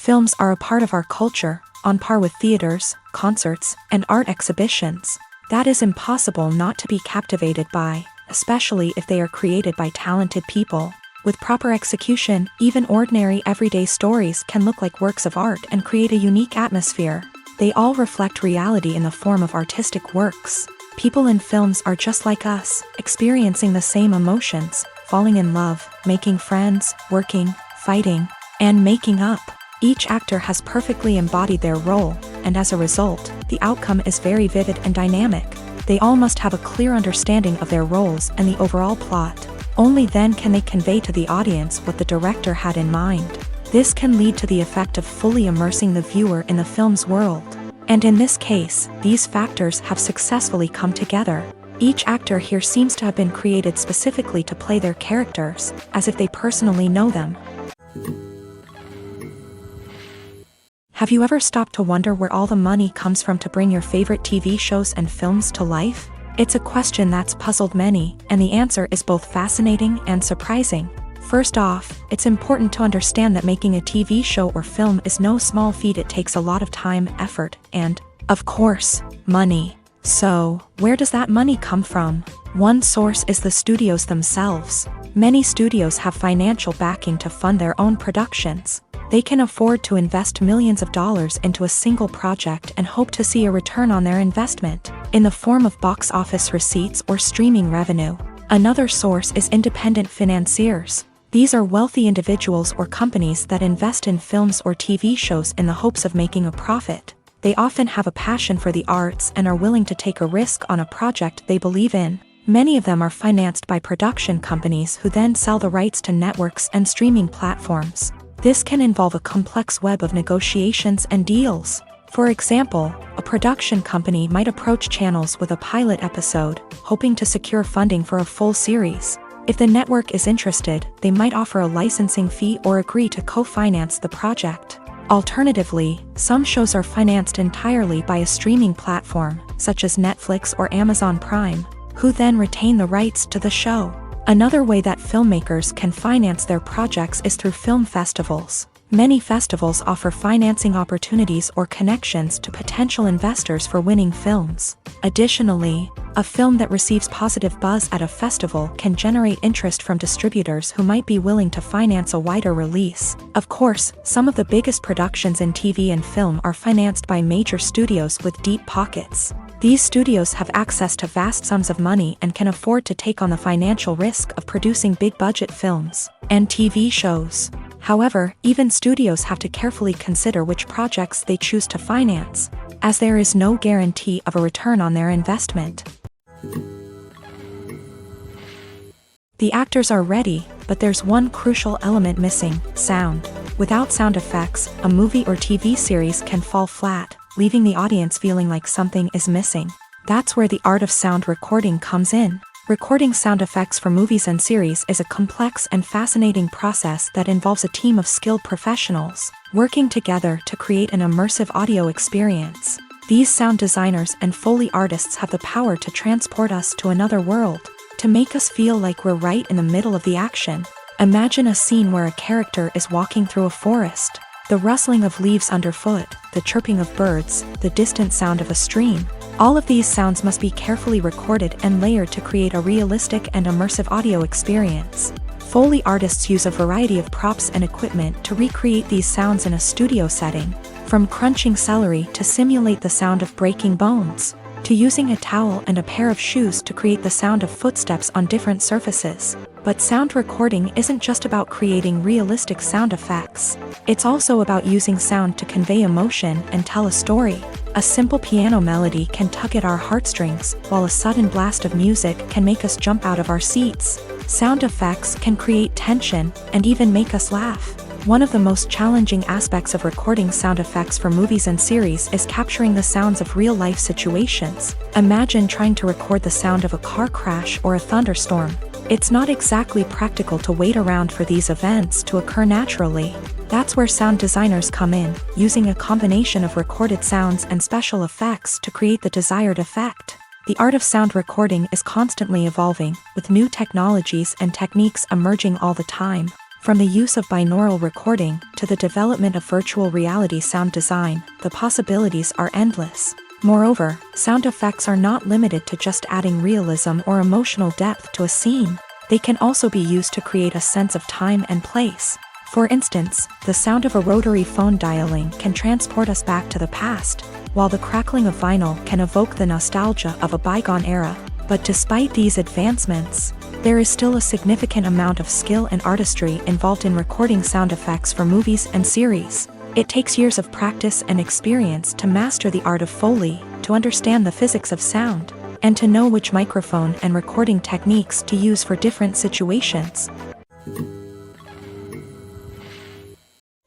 Films are a part of our culture, on par with theaters, concerts, and art exhibitions. That is impossible not to be captivated by, especially if they are created by talented people. With proper execution, even ordinary everyday stories can look like works of art and create a unique atmosphere. They all reflect reality in the form of artistic works. People in films are just like us, experiencing the same emotions, falling in love, making friends, working, fighting, and making up. Each actor has perfectly embodied their role, and as a result, the outcome is very vivid and dynamic. They all must have a clear understanding of their roles and the overall plot. Only then can they convey to the audience what the director had in mind. This can lead to the effect of fully immersing the viewer in the film's world. And in this case, these factors have successfully come together. Each actor here seems to have been created specifically to play their characters, as if they personally know them. Have you ever stopped to wonder where all the money comes from to bring your favorite TV shows and films to life? It's a question that's puzzled many, and the answer is both fascinating and surprising. First off, it's important to understand that making a TV show or film is no small feat. It takes a lot of time, effort, and, of course, money. So, where does that money come from? One source is the studios themselves. Many studios have financial backing to fund their own productions. They can afford to invest millions of dollars into a single project and hope to see a return on their investment, in the form of box office receipts or streaming revenue. Another source is independent financiers. These are wealthy individuals or companies that invest in films or TV shows in the hopes of making a profit. They often have a passion for the arts and are willing to take a risk on a project they believe in. Many of them are financed by production companies who then sell the rights to networks and streaming platforms. This can involve a complex web of negotiations and deals. For example, a production company might approach channels with a pilot episode, hoping to secure funding for a full series. If the network is interested, they might offer a licensing fee or agree to co-finance the project. Alternatively, some shows are financed entirely by a streaming platform, such as Netflix or Amazon Prime, who then retain the rights to the show. Another way that filmmakers can finance their projects is through film festivals. Many festivals offer financing opportunities or connections to potential investors for winning films. Additionally, a film that receives positive buzz at a festival can generate interest from distributors who might be willing to finance a wider release. Of course, some of the biggest productions in TV and film are financed by major studios with deep pockets. These studios have access to vast sums of money and can afford to take on the financial risk of producing big-budget films and TV shows. However, even studios have to carefully consider which projects they choose to finance, as there is no guarantee of a return on their investment. The actors are ready, but there's one crucial element missing: sound. Without sound effects, a movie or TV series can fall flat, leaving the audience feeling like something is missing. That's where the art of sound recording comes in. Recording sound effects for movies and series is a complex and fascinating process that involves a team of skilled professionals working together to create an immersive audio experience. These sound designers and Foley artists have the power to transport us to another world, to make us feel like we're right in the middle of the action. Imagine a scene where a character is walking through a forest. The rustling of leaves underfoot, the chirping of birds, the distant sound of a stream. All of these sounds must be carefully recorded and layered to create a realistic and immersive audio experience. Foley artists use a variety of props and equipment to recreate these sounds in a studio setting, from crunching celery to simulate the sound of breaking bones, to using a towel and a pair of shoes to create the sound of footsteps on different surfaces. But sound recording isn't just about creating realistic sound effects. It's also about using sound to convey emotion and tell a story. A simple piano melody can tug at our heartstrings, while a sudden blast of music can make us jump out of our seats. Sound effects can create tension and even make us laugh. One of the most challenging aspects of recording sound effects for movies and series is capturing the sounds of real-life situations. Imagine trying to record the sound of a car crash or a thunderstorm. It's not exactly practical to wait around for these events to occur naturally. That's where sound designers come in, using a combination of recorded sounds and special effects to create the desired effect. The art of sound recording is constantly evolving, with new technologies and techniques emerging all the time. From the use of binaural recording to the development of virtual reality sound design, the possibilities are endless. Moreover, sound effects are not limited to just adding realism or emotional depth to a scene. They can also be used to create a sense of time and place. For instance, the sound of a rotary phone dialing can transport us back to the past, while the crackling of vinyl can evoke the nostalgia of a bygone era. But despite these advancements, there is still a significant amount of skill and artistry involved in recording sound effects for movies and series. It takes years of practice and experience to master the art of Foley, to understand the physics of sound, and to know which microphone and recording techniques to use for different situations.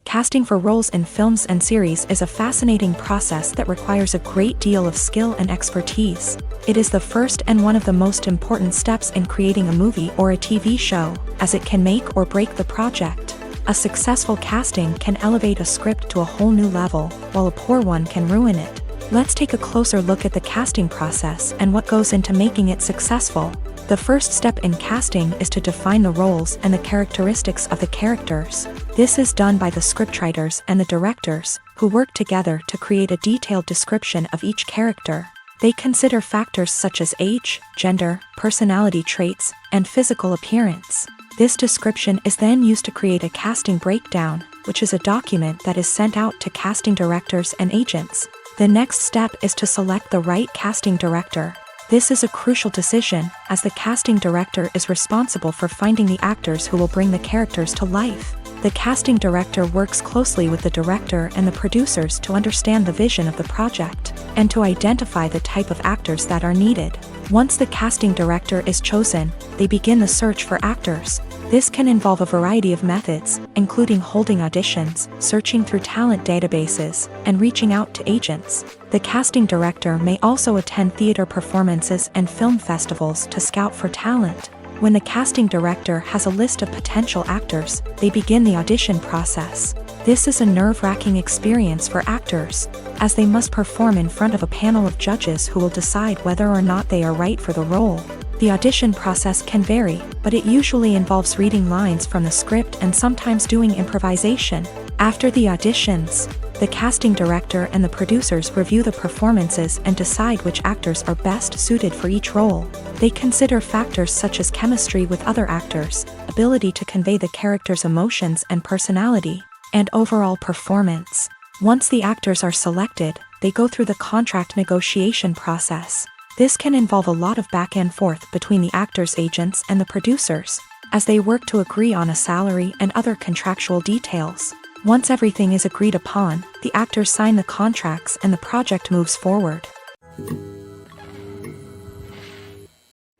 Casting for roles in films and series is a fascinating process that requires a great deal of skill and expertise. It is the first and one of the most important steps in creating a movie or a TV show, as it can make or break the project. A successful casting can elevate a script to a whole new level, while a poor one can ruin it. Let's take a closer look at the casting process and what goes into making it successful. The first step in casting is to define the roles and the characteristics of the characters. This is done by the scriptwriters and the directors, who work together to create a detailed description of each character. They consider factors such as age, gender, personality traits, and physical appearance. This description is then used to create a casting breakdown, which is a document that is sent out to casting directors and agents. The next step is to select the right casting director. This is a crucial decision, as the casting director is responsible for finding the actors who will bring the characters to life. The casting director works closely with the director and the producers to understand the vision of the project, and to identify the type of actors that are needed. Once the casting director is chosen, they begin the search for actors. This can involve a variety of methods, including holding auditions, searching through talent databases, and reaching out to agents. The casting director may also attend theater performances and film festivals to scout for talent. When the casting director has a list of potential actors, they begin the audition process. This is a nerve-wracking experience for actors, as they must perform in front of a panel of judges who will decide whether or not they are right for the role. The audition process can vary, but it usually involves reading lines from the script and sometimes doing improvisation. After the auditions, the casting director and the producers review the performances and decide which actors are best suited for each role. They consider factors such as chemistry with other actors, ability to convey the character's emotions and personality, and overall performance. Once the actors are selected, they go through the contract negotiation process. This can involve a lot of back and forth between the actors' agents and the producers, as they work to agree on a salary and other contractual details. Once everything is agreed upon, the actors sign the contracts and the project moves forward.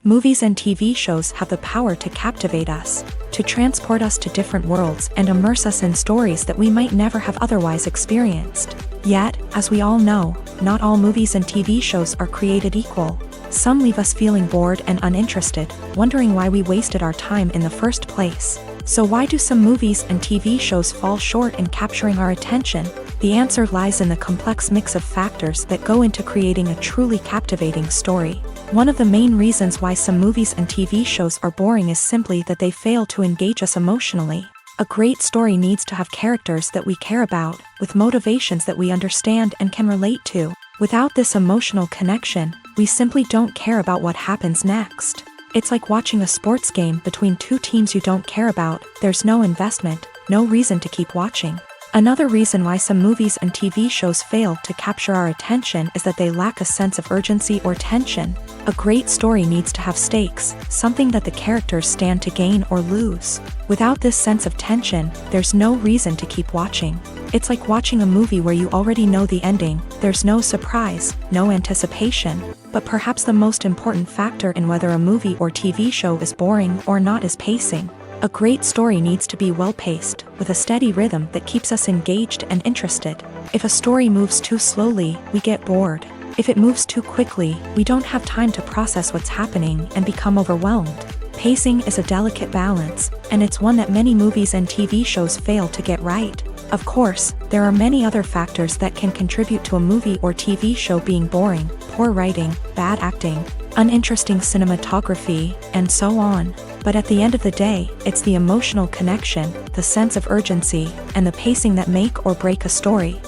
Movies and TV shows have the power to captivate us, to transport us to different worlds and immerse us in stories that we might never have otherwise experienced. Yet, as we all know, not all movies and TV shows are created equal. Some leave us feeling bored and uninterested, wondering why we wasted our time in the first place. So why do some movies and TV shows fall short in capturing our attention? The answer lies in the complex mix of factors that go into creating a truly captivating story. One of the main reasons why some movies and TV shows are boring is simply that they fail to engage us emotionally. A great story needs to have characters that we care about, with motivations that we understand and can relate to. Without this emotional connection, we simply don't care about what happens next. It's like watching a sports game between two teams you don't care about. There's no investment, no reason to keep watching. Another reason why some movies and TV shows fail to capture our attention is that they lack a sense of urgency or tension. A great story needs to have stakes, something that the characters stand to gain or lose. Without this sense of tension, there's no reason to keep watching. It's like watching a movie where you already know the ending. There's no surprise, no anticipation. But perhaps the most important factor in whether a movie or TV show is boring or not is pacing. A great story needs to be well-paced, with a steady rhythm that keeps us engaged and interested. If a story moves too slowly, we get bored. If it moves too quickly, we don't have time to process what's happening and become overwhelmed. Pacing is a delicate balance, and it's one that many movies and TV shows fail to get right. Of course, there are many other factors that can contribute to a movie or TV show being boring. poor writing, bad acting, uninteresting cinematography, and so on. But at the end of the day, it's the emotional connection, the sense of urgency, and the pacing that make or break a story.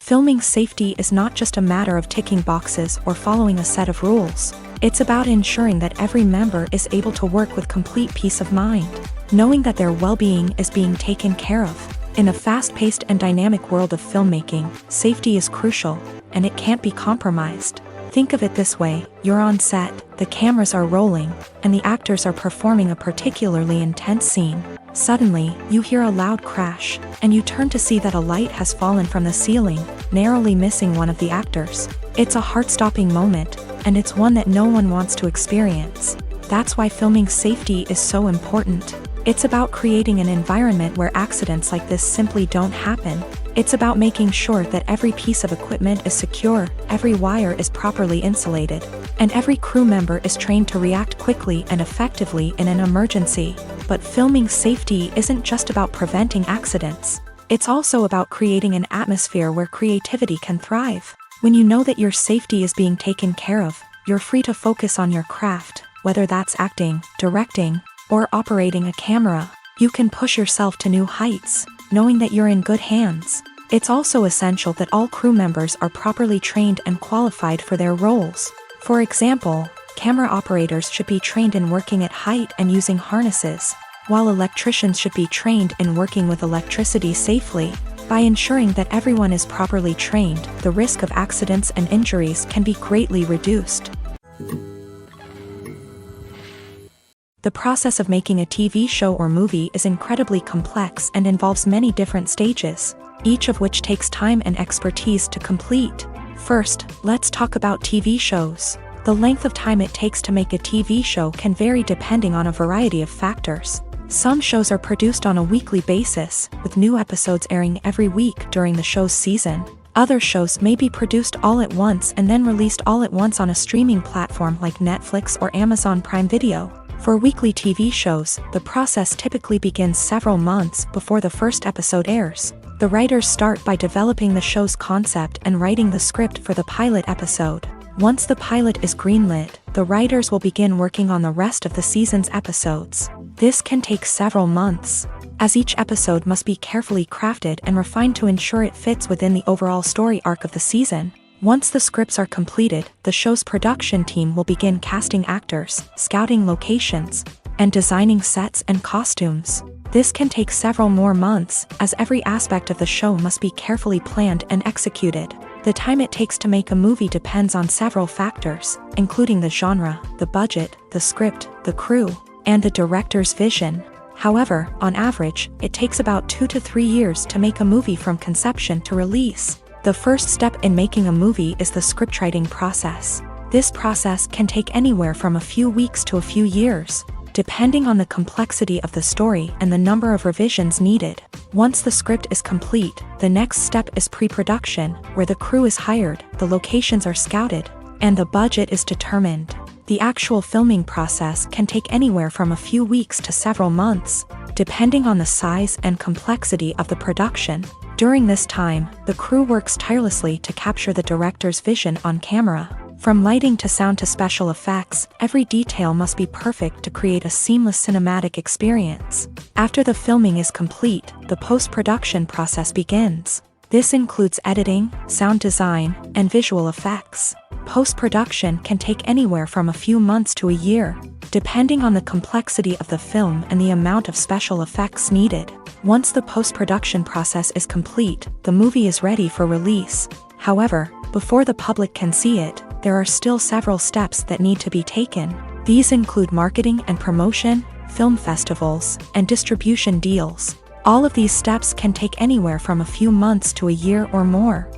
Filming safety is not just a matter of ticking boxes or following a set of rules. It's about ensuring that every member is able to work with complete peace of mind, knowing that their well-being is being taken care of. In a fast-paced and dynamic world of filmmaking, safety is crucial, and it can't be compromised. Think of it this way: you're on set, the cameras are rolling, and the actors are performing a particularly intense scene. Suddenly, you hear a loud crash, and you turn to see that a light has fallen from the ceiling, narrowly missing one of the actors. It's a heart-stopping moment, and it's one that no one wants to experience. That's why filming safety is so important. It's about creating an environment where accidents like this simply don't happen. It's about making sure that every piece of equipment is secure, every wire is properly insulated, and every crew member is trained to react quickly and effectively in an emergency. But filming safety isn't just about preventing accidents. It's also about creating an atmosphere where creativity can thrive. When you know that your safety is being taken care of, you're free to focus on your craft, whether that's acting, directing, or operating a camera. You can push yourself to new heights, knowing that you're in good hands. It's also essential that all crew members are properly trained and qualified for their roles. For example, camera operators should be trained in working at height and using harnesses, while electricians should be trained in working with electricity safely. By ensuring that everyone is properly trained, the risk of accidents and injuries can be greatly reduced. The process of making a TV show or movie is incredibly complex and involves many different stages, each of which takes time and expertise to complete. First, let's talk about TV shows. The length of time it takes to make a TV show can vary depending on a variety of factors. Some shows are produced on a weekly basis, with new episodes airing every week during the show's season. Other shows may be produced all at once and then released all at once on a streaming platform like Netflix or Amazon Prime Video. For weekly TV shows, the process typically begins several months before the first episode airs. The writers start by developing the show's concept and writing the script for the pilot episode. Once the pilot is greenlit, the writers will begin working on the rest of the season's episodes. This can take several months, as each episode must be carefully crafted and refined to ensure it fits within the overall story arc of the season. Once the scripts are completed, the show's production team will begin casting actors, scouting locations, and designing sets and costumes. This can take several more months, as every aspect of the show must be carefully planned and executed. The time it takes to make a movie depends on several factors, including the genre, the budget, the script, the crew, and the director's vision. However, on average, it takes about 2 to 3 years to make a movie from conception to release. The first step in making a movie is the scriptwriting process. This process can take anywhere from a few weeks to a few years, depending on the complexity of the story and the number of revisions needed. Once the script is complete, the next step is pre-production, where the crew is hired, the locations are scouted, and the budget is determined. The actual filming process can take anywhere from a few weeks to several months, depending on the size and complexity of the production. During this time, the crew works tirelessly to capture the director's vision on camera. From lighting to sound to special effects, every detail must be perfect to create a seamless cinematic experience. After the filming is complete, the post-production process begins. This includes editing, sound design, and visual effects. Post-production can take anywhere from a few months to a year, depending on the complexity of the film and the amount of special effects needed. Once the post-production process is complete, the movie is ready for release. However, before the public can see it, there are still several steps that need to be taken. These include marketing and promotion, film festivals, and distribution deals. All of these steps can take anywhere from a few months to a year or more.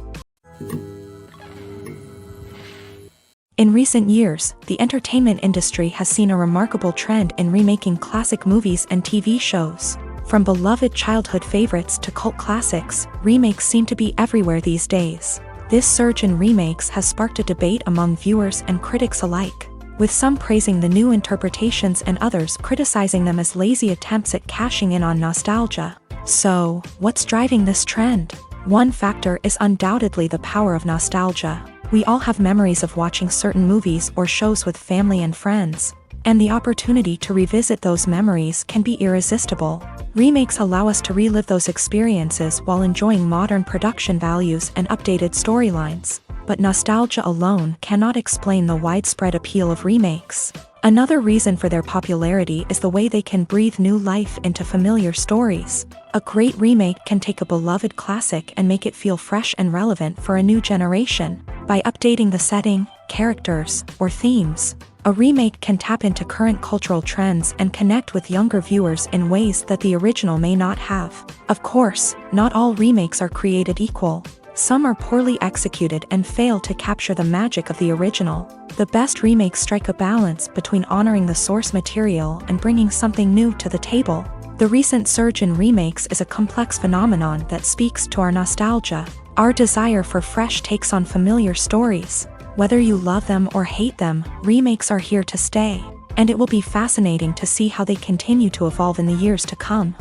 In recent years, the entertainment industry has seen a remarkable trend in remaking classic movies and TV shows. From beloved childhood favorites to cult classics, remakes seem to be everywhere these days. This surge in remakes has sparked a debate among viewers and critics alike, with some praising the new interpretations and others criticizing them as lazy attempts at cashing in on nostalgia. So, what's driving this trend? One factor is undoubtedly the power of nostalgia. We all have memories of watching certain movies or shows with family and friends, and the opportunity to revisit those memories can be irresistible. Remakes allow us to relive those experiences while enjoying modern production values and updated storylines, but nostalgia alone cannot explain the widespread appeal of remakes. Another reason for their popularity is the way they can breathe new life into familiar stories. A great remake can take a beloved classic and make it feel fresh and relevant for a new generation. By updating the setting, characters, or themes, a remake can tap into current cultural trends and connect with younger viewers in ways that the original may not have. Of course, not all remakes are created equal. Some are poorly executed and fail to capture the magic of the original. The best remakes strike a balance between honoring the source material and bringing something new to the table. The recent surge in remakes is a complex phenomenon that speaks to our nostalgia, our desire for fresh takes on familiar stories. Whether you love them or hate them, remakes are here to stay, and it will be fascinating to see how they continue to evolve in the years to come.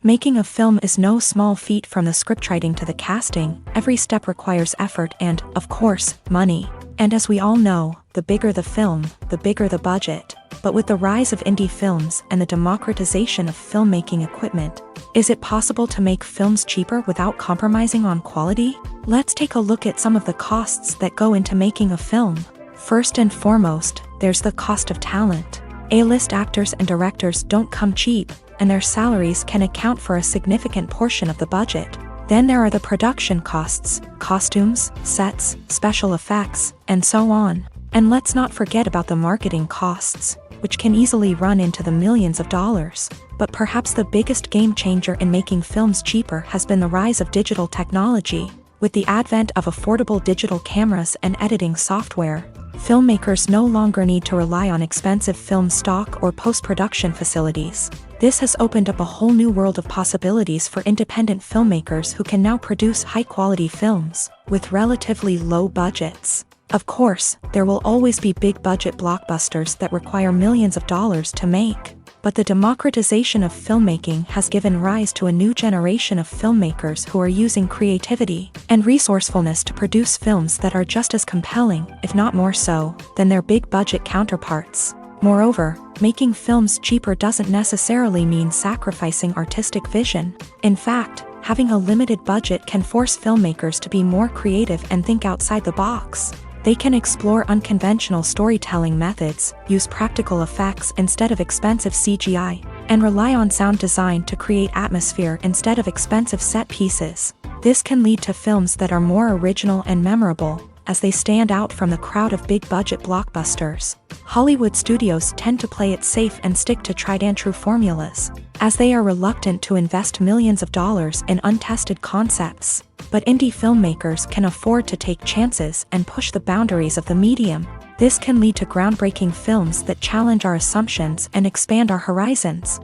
Making a film is no small feat. From the scriptwriting to the casting, every step requires effort and, of course, money. And as we all know, the bigger the film, the bigger the budget. But with the rise of indie films and the democratization of filmmaking equipment, is it possible to make films cheaper without compromising on quality? Let's take a look at some of the costs that go into making a film. First and foremost, there's the cost of talent. A-list actors and directors don't come cheap, and their salaries can account for a significant portion of the budget. Then there are the production costs, costumes, sets, special effects, and so on. And let's not forget about the marketing costs, which can easily run into the millions of dollars. But perhaps the biggest game changer in making films cheaper has been the rise of digital technology. With the advent of affordable digital cameras and editing software, filmmakers no longer need to rely on expensive film stock or post-production facilities. This has opened up a whole new world of possibilities for independent filmmakers who can now produce high-quality films with relatively low budgets. Of course, there will always be big-budget blockbusters that require millions of dollars to make. But the democratization of filmmaking has given rise to a new generation of filmmakers who are using creativity and resourcefulness to produce films that are just as compelling, if not more so, than their big-budget counterparts. Moreover, making films cheaper doesn't necessarily mean sacrificing artistic vision. In fact, having a limited budget can force filmmakers to be more creative and think outside the box. They can explore unconventional storytelling methods, use practical effects instead of expensive CGI, and rely on sound design to create atmosphere instead of expensive set pieces. This can lead to films that are more original and memorable, as they stand out from the crowd of big-budget blockbusters. Hollywood studios tend to play it safe and stick to tried-and-true formulas, as they are reluctant to invest millions of dollars in untested concepts. But indie filmmakers can afford to take chances and push the boundaries of the medium. This can lead to groundbreaking films that challenge our assumptions and expand our horizons.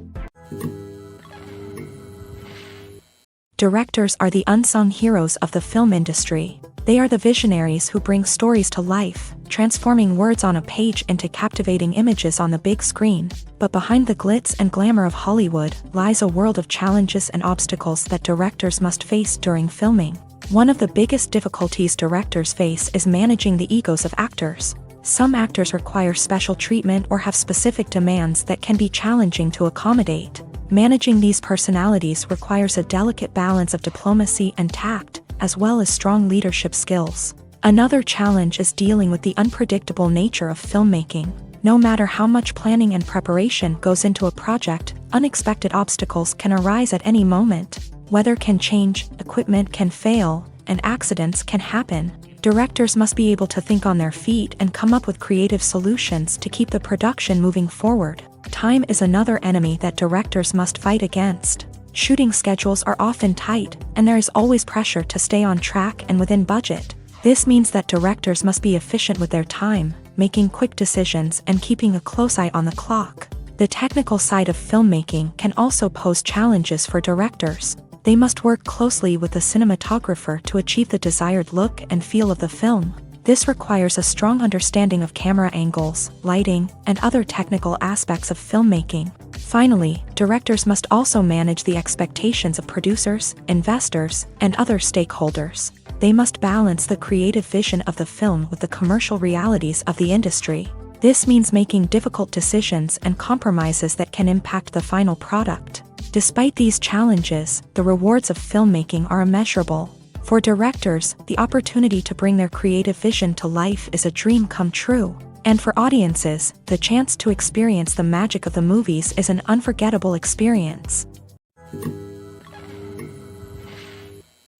Directors are the unsung heroes of the film industry. They are the visionaries who bring stories to life, transforming words on a page into captivating images on the big screen. But behind the glitz and glamour of Hollywood lies a world of challenges and obstacles that directors must face during filming. One of the biggest difficulties directors face is managing the egos of actors. Some actors require special treatment or have specific demands that can be challenging to accommodate. Managing these personalities requires a delicate balance of diplomacy and tact, as well as strong leadership skills. Another challenge is dealing with the unpredictable nature of filmmaking. No matter how much planning and preparation goes into a project, unexpected obstacles can arise at any moment. Weather can change, equipment can fail, and accidents can happen. Directors must be able to think on their feet and come up with creative solutions to keep the production moving forward. Time is another enemy that directors must fight against. Shooting schedules are often tight, and there is always pressure to stay on track and within budget. This means that directors must be efficient with their time, making quick decisions and keeping a close eye on the clock. The technical side of filmmaking can also pose challenges for directors. They must work closely with the cinematographer to achieve the desired look and feel of the film. This requires a strong understanding of camera angles, lighting, and other technical aspects of filmmaking. Finally, directors must also manage the expectations of producers, investors, and other stakeholders. They must balance the creative vision of the film with the commercial realities of the industry. This means making difficult decisions and compromises that can impact the final product. Despite these challenges, the rewards of filmmaking are immeasurable. For directors, the opportunity to bring their creative vision to life is a dream come true. And for audiences, the chance to experience the magic of the movies is an unforgettable experience.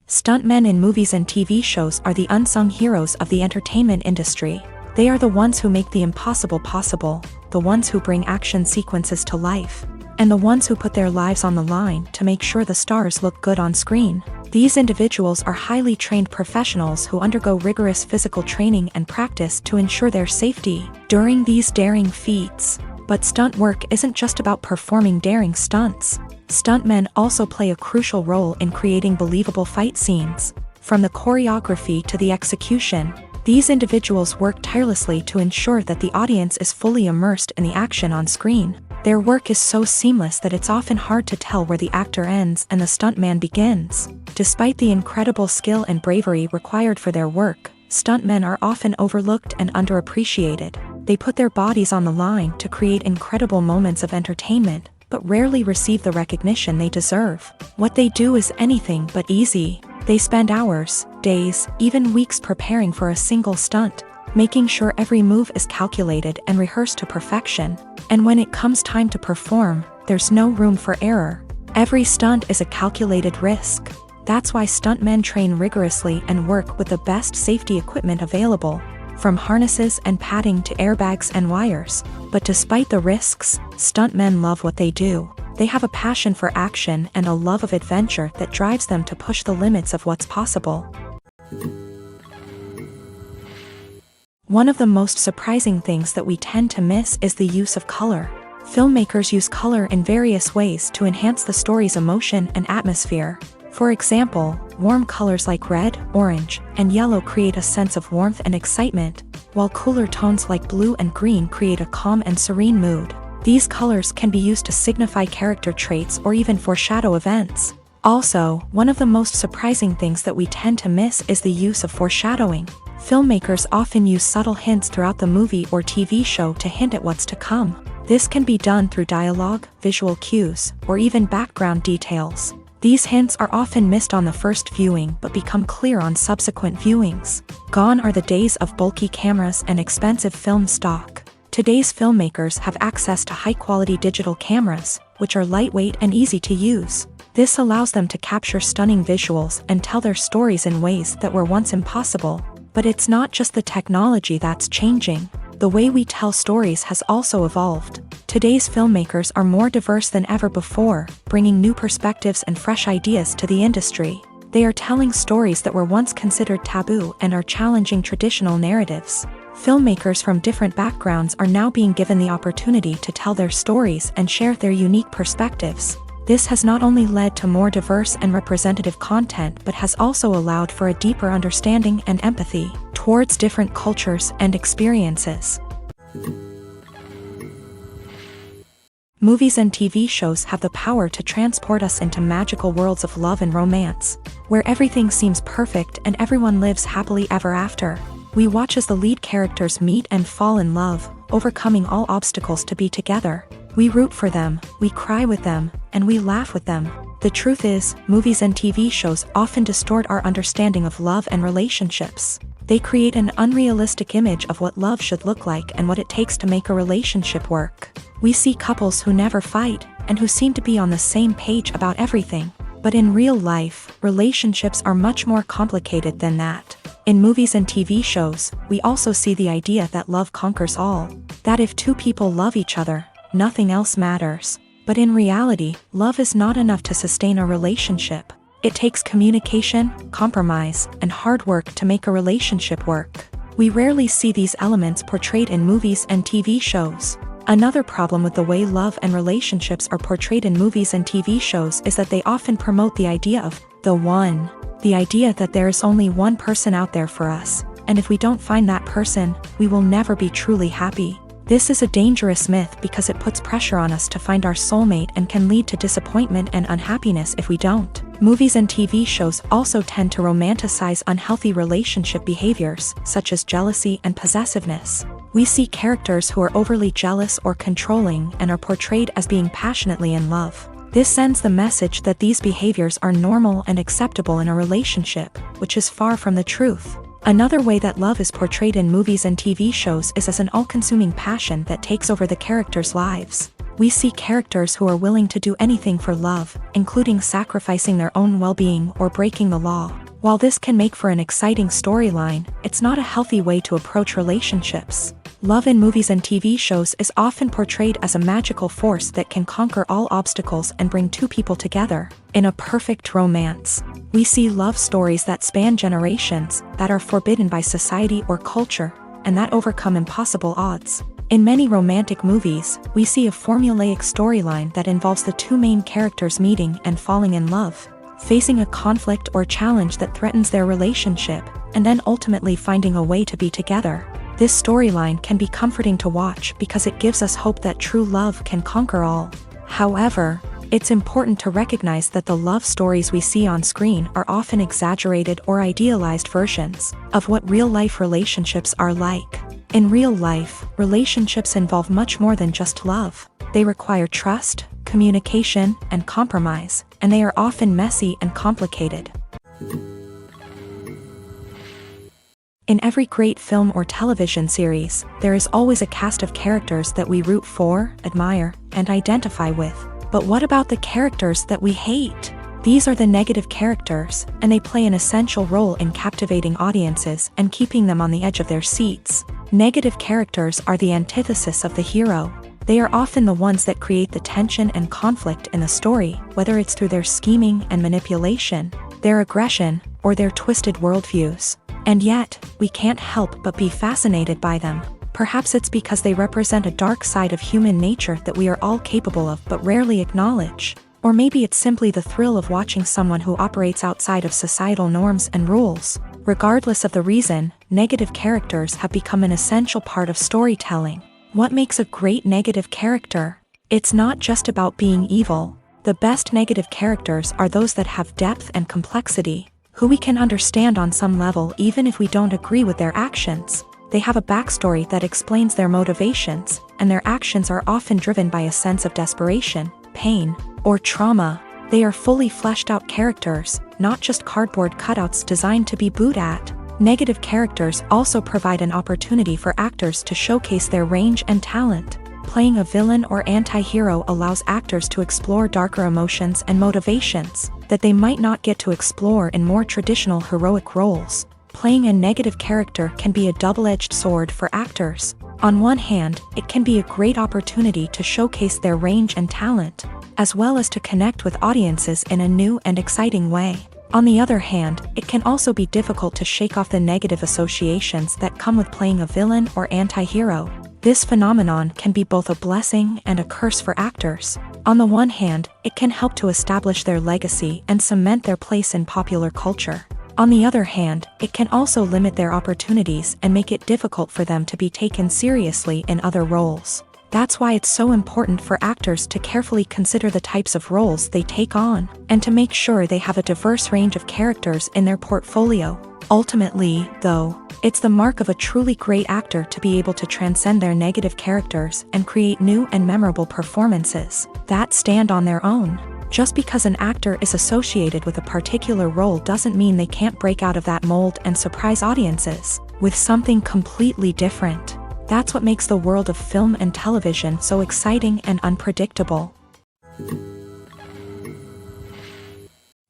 Stuntmen in movies and TV shows are the unsung heroes of the entertainment industry. They are the ones who make the impossible possible, the ones who bring action sequences to life, and the ones who put their lives on the line to make sure the stars look good on screen. These individuals are highly trained professionals who undergo rigorous physical training and practice to ensure their safety during these daring feats. But stunt work isn't just about performing daring stunts. Stuntmen also play a crucial role in creating believable fight scenes. From the choreography to the execution, these individuals work tirelessly to ensure that the audience is fully immersed in the action on screen. Their work is so seamless that it's often hard to tell where the actor ends and the stuntman begins. Despite the incredible skill and bravery required for their work, stuntmen are often overlooked and underappreciated. They put their bodies on the line to create incredible moments of entertainment, but rarely receive the recognition they deserve. What they do is anything but easy. They spend hours, days, even weeks preparing for a single stunt, making sure every move is calculated and rehearsed to perfection. And when it comes time to perform, there's no room for error. Every stunt is a calculated risk. That's why stuntmen train rigorously and work with the best safety equipment available, from harnesses and padding to airbags and wires. But despite the risks, stuntmen love what they do. They have a passion for action and a love of adventure that drives them to push the limits of what's possible. One of the most surprising things that we tend to miss is the use of color. Filmmakers use color in various ways to enhance the story's emotion and atmosphere. For example, warm colors like red, orange, and yellow create a sense of warmth and excitement, while cooler tones like blue and green create a calm and serene mood. These colors can be used to signify character traits or even foreshadow events. Also, one of the most surprising things that we tend to miss is the use of foreshadowing. Filmmakers often use subtle hints throughout the movie or TV show to hint at what's to come. This can be done through dialogue, visual cues, or even background details. These hints are often missed on the first viewing but become clear on subsequent viewings. Gone are the days of bulky cameras and expensive film stock. Today's filmmakers have access to high-quality digital cameras, which are lightweight and easy to use. This allows them to capture stunning visuals and tell their stories in ways that were once impossible. But it's not just the technology that's changing. The way we tell stories has also evolved. Today's filmmakers are more diverse than ever before, bringing new perspectives and fresh ideas to the industry. They are telling stories that were once considered taboo and are challenging traditional narratives. Filmmakers from different backgrounds are now being given the opportunity to tell their stories and share their unique perspectives. This has not only led to more diverse and representative content but has also allowed for a deeper understanding and empathy towards different cultures and experiences. Movies and TV shows have the power to transport us into magical worlds of love and romance, where everything seems perfect and everyone lives happily ever after. We watch as the lead characters meet and fall in love, overcoming all obstacles to be together. We root for them, we cry with them, and we laugh with them. The truth is, movies and TV shows often distort our understanding of love and relationships. They create an unrealistic image of what love should look like and what it takes to make a relationship work. We see couples who never fight, and who seem to be on the same page about everything. But in real life, relationships are much more complicated than that. In movies and TV shows, we also see the idea that love conquers all. That if two people love each other, nothing else matters. But in reality, love is not enough to sustain a relationship. It takes communication, compromise, and hard work to make a relationship work. We rarely see these elements portrayed in movies and TV shows. Another problem with the way love and relationships are portrayed in movies and TV shows is that they often promote the idea of the one. The idea that there is only one person out there for us, and if we don't find that person, we will never be truly happy. This is a dangerous myth because it puts pressure on us to find our soulmate and can lead to disappointment and unhappiness if we don't. Movies and TV shows also tend to romanticize unhealthy relationship behaviors, such as jealousy and possessiveness. We see characters who are overly jealous or controlling and are portrayed as being passionately in love. This sends the message that these behaviors are normal and acceptable in a relationship, which is far from the truth. Another way that love is portrayed in movies and TV shows is as an all-consuming passion that takes over the characters' lives. We see characters who are willing to do anything for love, including sacrificing their own well-being or breaking the law. While this can make for an exciting storyline, it's not a healthy way to approach relationships. Love in movies and TV shows is often portrayed as a magical force that can conquer all obstacles and bring two people together in a perfect romance. We see love stories that span generations, that are forbidden by society or culture, and that overcome impossible odds. In many romantic movies, we see a formulaic storyline that involves the two main characters meeting and falling in love, facing a conflict or challenge that threatens their relationship, and then ultimately finding a way to be together. This storyline can be comforting to watch because it gives us hope that true love can conquer all. However, it's important to recognize that the love stories we see on screen are often exaggerated or idealized versions of what real-life relationships are like. In real life, relationships involve much more than just love. They require trust, communication, and compromise, and they are often messy and complicated. In every great film or television series, there is always a cast of characters that we root for, admire, and identify with. But what about the characters that we hate? These are the negative characters, and they play an essential role in captivating audiences and keeping them on the edge of their seats. Negative characters are the antithesis of the hero. They are often the ones that create the tension and conflict in the story, whether it's through their scheming and manipulation, their aggression, or their twisted worldviews. And yet, we can't help but be fascinated by them. Perhaps it's because they represent a dark side of human nature that we are all capable of but rarely acknowledge. Or maybe it's simply the thrill of watching someone who operates outside of societal norms and rules. Regardless of the reason, negative characters have become an essential part of storytelling. What makes a great negative character? It's not just about being evil. The best negative characters are those that have depth and complexity, who we can understand on some level even if we don't agree with their actions. They have a backstory that explains their motivations, and their actions are often driven by a sense of desperation, pain, or trauma. They are fully fleshed out characters, not just cardboard cutouts designed to be booed at. Negative characters also provide an opportunity for actors to showcase their range and talent. Playing a villain or anti-hero allows actors to explore darker emotions and motivations that they might not get to explore in more traditional heroic roles. Playing a negative character can be a double-edged sword for actors. On one hand, it can be a great opportunity to showcase their range and talent, as well as to connect with audiences in a new and exciting way. On the other hand, it can also be difficult to shake off the negative associations that come with playing a villain or anti-hero. This phenomenon can be both a blessing and a curse for actors. On the one hand, it can help to establish their legacy and cement their place in popular culture. On the other hand, it can also limit their opportunities and make it difficult for them to be taken seriously in other roles. That's why it's so important for actors to carefully consider the types of roles they take on, and to make sure they have a diverse range of characters in their portfolio. Ultimately, though, it's the mark of a truly great actor to be able to transcend their negative characters and create new and memorable performances that stand on their own. Just because an actor is associated with a particular role doesn't mean they can't break out of that mold and surprise audiences with something completely different. That's what makes the world of film and television so exciting and unpredictable.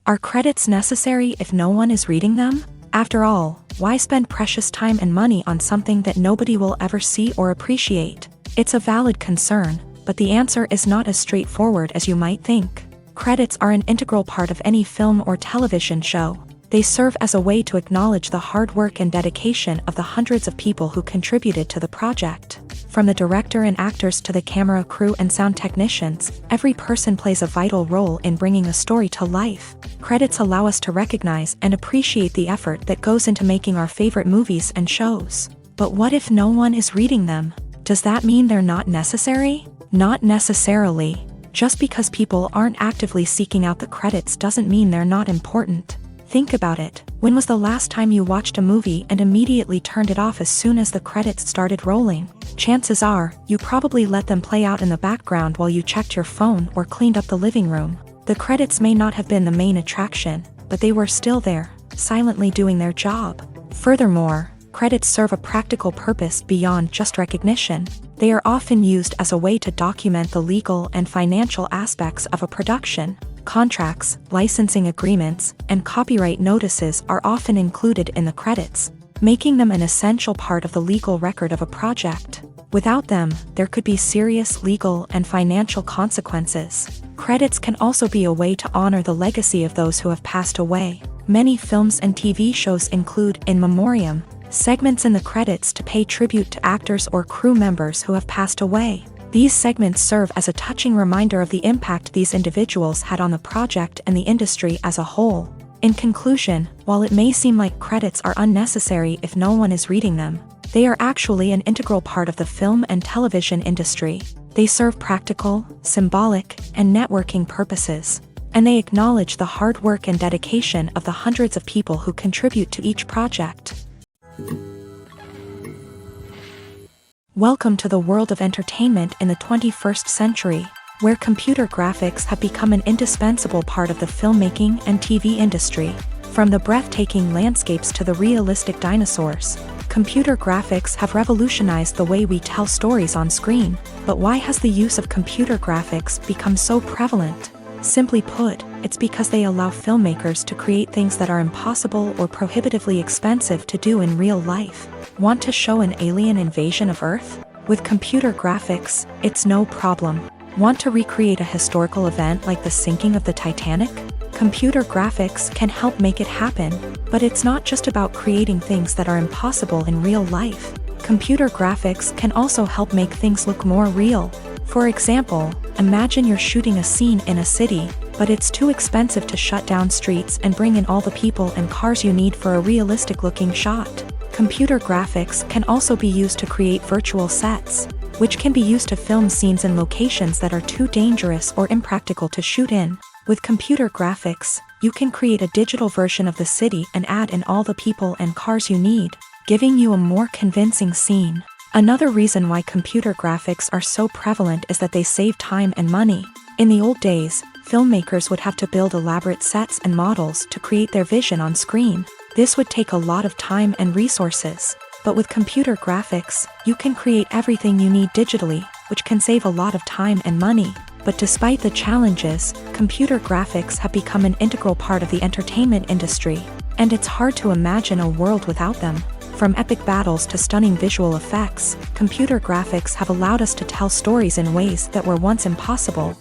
Are credits necessary if no one is reading them? After all, why spend precious time and money on something that nobody will ever see or appreciate? It's a valid concern, but the answer is not as straightforward as you might think. Credits are an integral part of any film or television show. They serve as a way to acknowledge the hard work and dedication of the hundreds of people who contributed to the project. From the director and actors to the camera crew and sound technicians, every person plays a vital role in bringing a story to life. Credits allow us to recognize and appreciate the effort that goes into making our favorite movies and shows. But what if no one is reading them? Does that mean they're not necessary? Not necessarily. Just because people aren't actively seeking out the credits doesn't mean they're not important. Think about it. When was the last time you watched a movie and immediately turned it off as soon as the credits started rolling? Chances are, you probably let them play out in the background while you checked your phone or cleaned up the living room. The credits may not have been the main attraction, but they were still there, silently doing their job. Furthermore, credits serve a practical purpose beyond just recognition. They are often used as a way to document the legal and financial aspects of a production. Contracts, licensing agreements, and copyright notices are often included in the credits, making them an essential part of the legal record of a project. Without them, there could be serious legal and financial consequences. Credits can also be a way to honor the legacy of those who have passed away. Many films and TV shows include in memoriam segments in the credits to pay tribute to actors or crew members who have passed away. These segments serve as a touching reminder of the impact these individuals had on the project and the industry as a whole. In conclusion, while it may seem like credits are unnecessary if no one is reading them, they are actually an integral part of the film and television industry. They serve practical, symbolic, and networking purposes, and they acknowledge the hard work and dedication of the hundreds of people who contribute to each project. Welcome to the world of entertainment in the 21st century, where computer graphics have become an indispensable part of the filmmaking and TV industry. From the breathtaking landscapes to the realistic dinosaurs, computer graphics have revolutionized the way we tell stories on screen. But why has the use of computer graphics become so prevalent? Simply put, it's because they allow filmmakers to create things that are impossible or prohibitively expensive to do in real life. Want to show an alien invasion of Earth? With computer graphics, it's no problem. Want to recreate a historical event like the sinking of the Titanic? Computer graphics can help make it happen, but it's not just about creating things that are impossible in real life. Computer graphics can also help make things look more real. For example, imagine you're shooting a scene in a city, but it's too expensive to shut down streets and bring in all the people and cars you need for a realistic-looking shot. Computer graphics can also be used to create virtual sets, which can be used to film scenes in locations that are too dangerous or impractical to shoot in. With computer graphics, you can create a digital version of the city and add in all the people and cars you need, giving you a more convincing scene. Another reason why computer graphics are so prevalent is that they save time and money. In the old days, filmmakers would have to build elaborate sets and models to create their vision on screen. This would take a lot of time and resources. But with computer graphics, you can create everything you need digitally, which can save a lot of time and money. But despite the challenges, computer graphics have become an integral part of the entertainment industry, and it's hard to imagine a world without them. From epic battles to stunning visual effects, computer graphics have allowed us to tell stories in ways that were once impossible.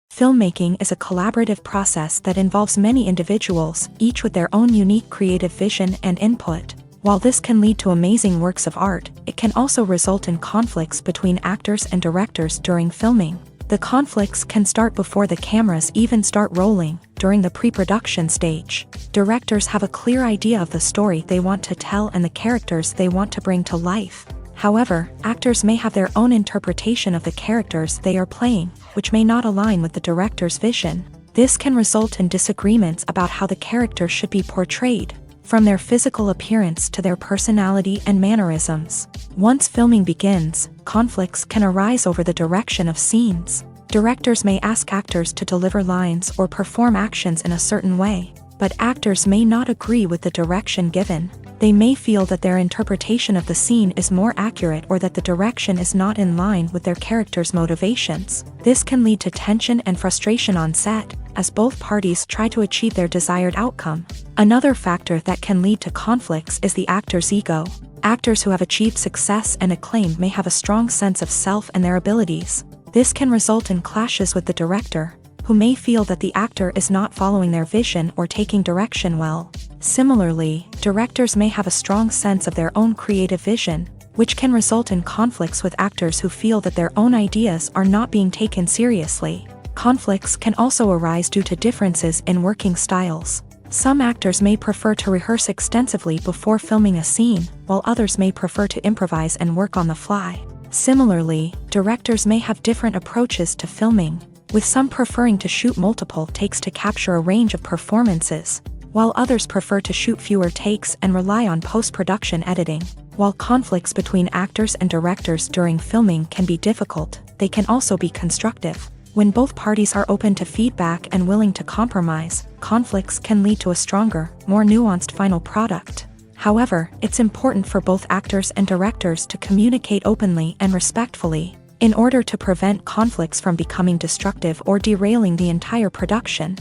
Filmmaking is a collaborative process that involves many individuals, each with their own unique creative vision and input. While this can lead to amazing works of art, it can also result in conflicts between actors and directors during filming. The conflicts can start before the cameras even start rolling, during the pre-production stage. Directors have a clear idea of the story they want to tell and the characters they want to bring to life. However, actors may have their own interpretation of the characters they are playing, which may not align with the director's vision. This can result in disagreements about how the character should be portrayed, from their physical appearance to their personality and mannerisms. Once filming begins, conflicts can arise over the direction of scenes. Directors may ask actors to deliver lines or perform actions in a certain way, but actors may not agree with the direction given. They may feel that their interpretation of the scene is more accurate or that the direction is not in line with their character's motivations. This can lead to tension and frustration on set, as both parties try to achieve their desired outcome. Another factor that can lead to conflicts is the actor's ego. Actors who have achieved success and acclaim may have a strong sense of self and their abilities. This can result in clashes with the director, who may feel that the actor is not following their vision or taking direction well. Similarly, directors may have a strong sense of their own creative vision, which can result in conflicts with actors who feel that their own ideas are not being taken seriously. Conflicts can also arise due to differences in working styles. Some actors may prefer to rehearse extensively before filming a scene, while others may prefer to improvise and work on the fly. Similarly, directors may have different approaches to filming, with some preferring to shoot multiple takes to capture a range of performances, while others prefer to shoot fewer takes and rely on post-production editing. While conflicts between actors and directors during filming can be difficult, they can also be constructive. When both parties are open to feedback and willing to compromise, conflicts can lead to a stronger, more nuanced final product. However, it's important for both actors and directors to communicate openly and respectfully, in order to prevent conflicts from becoming destructive or derailing the entire production.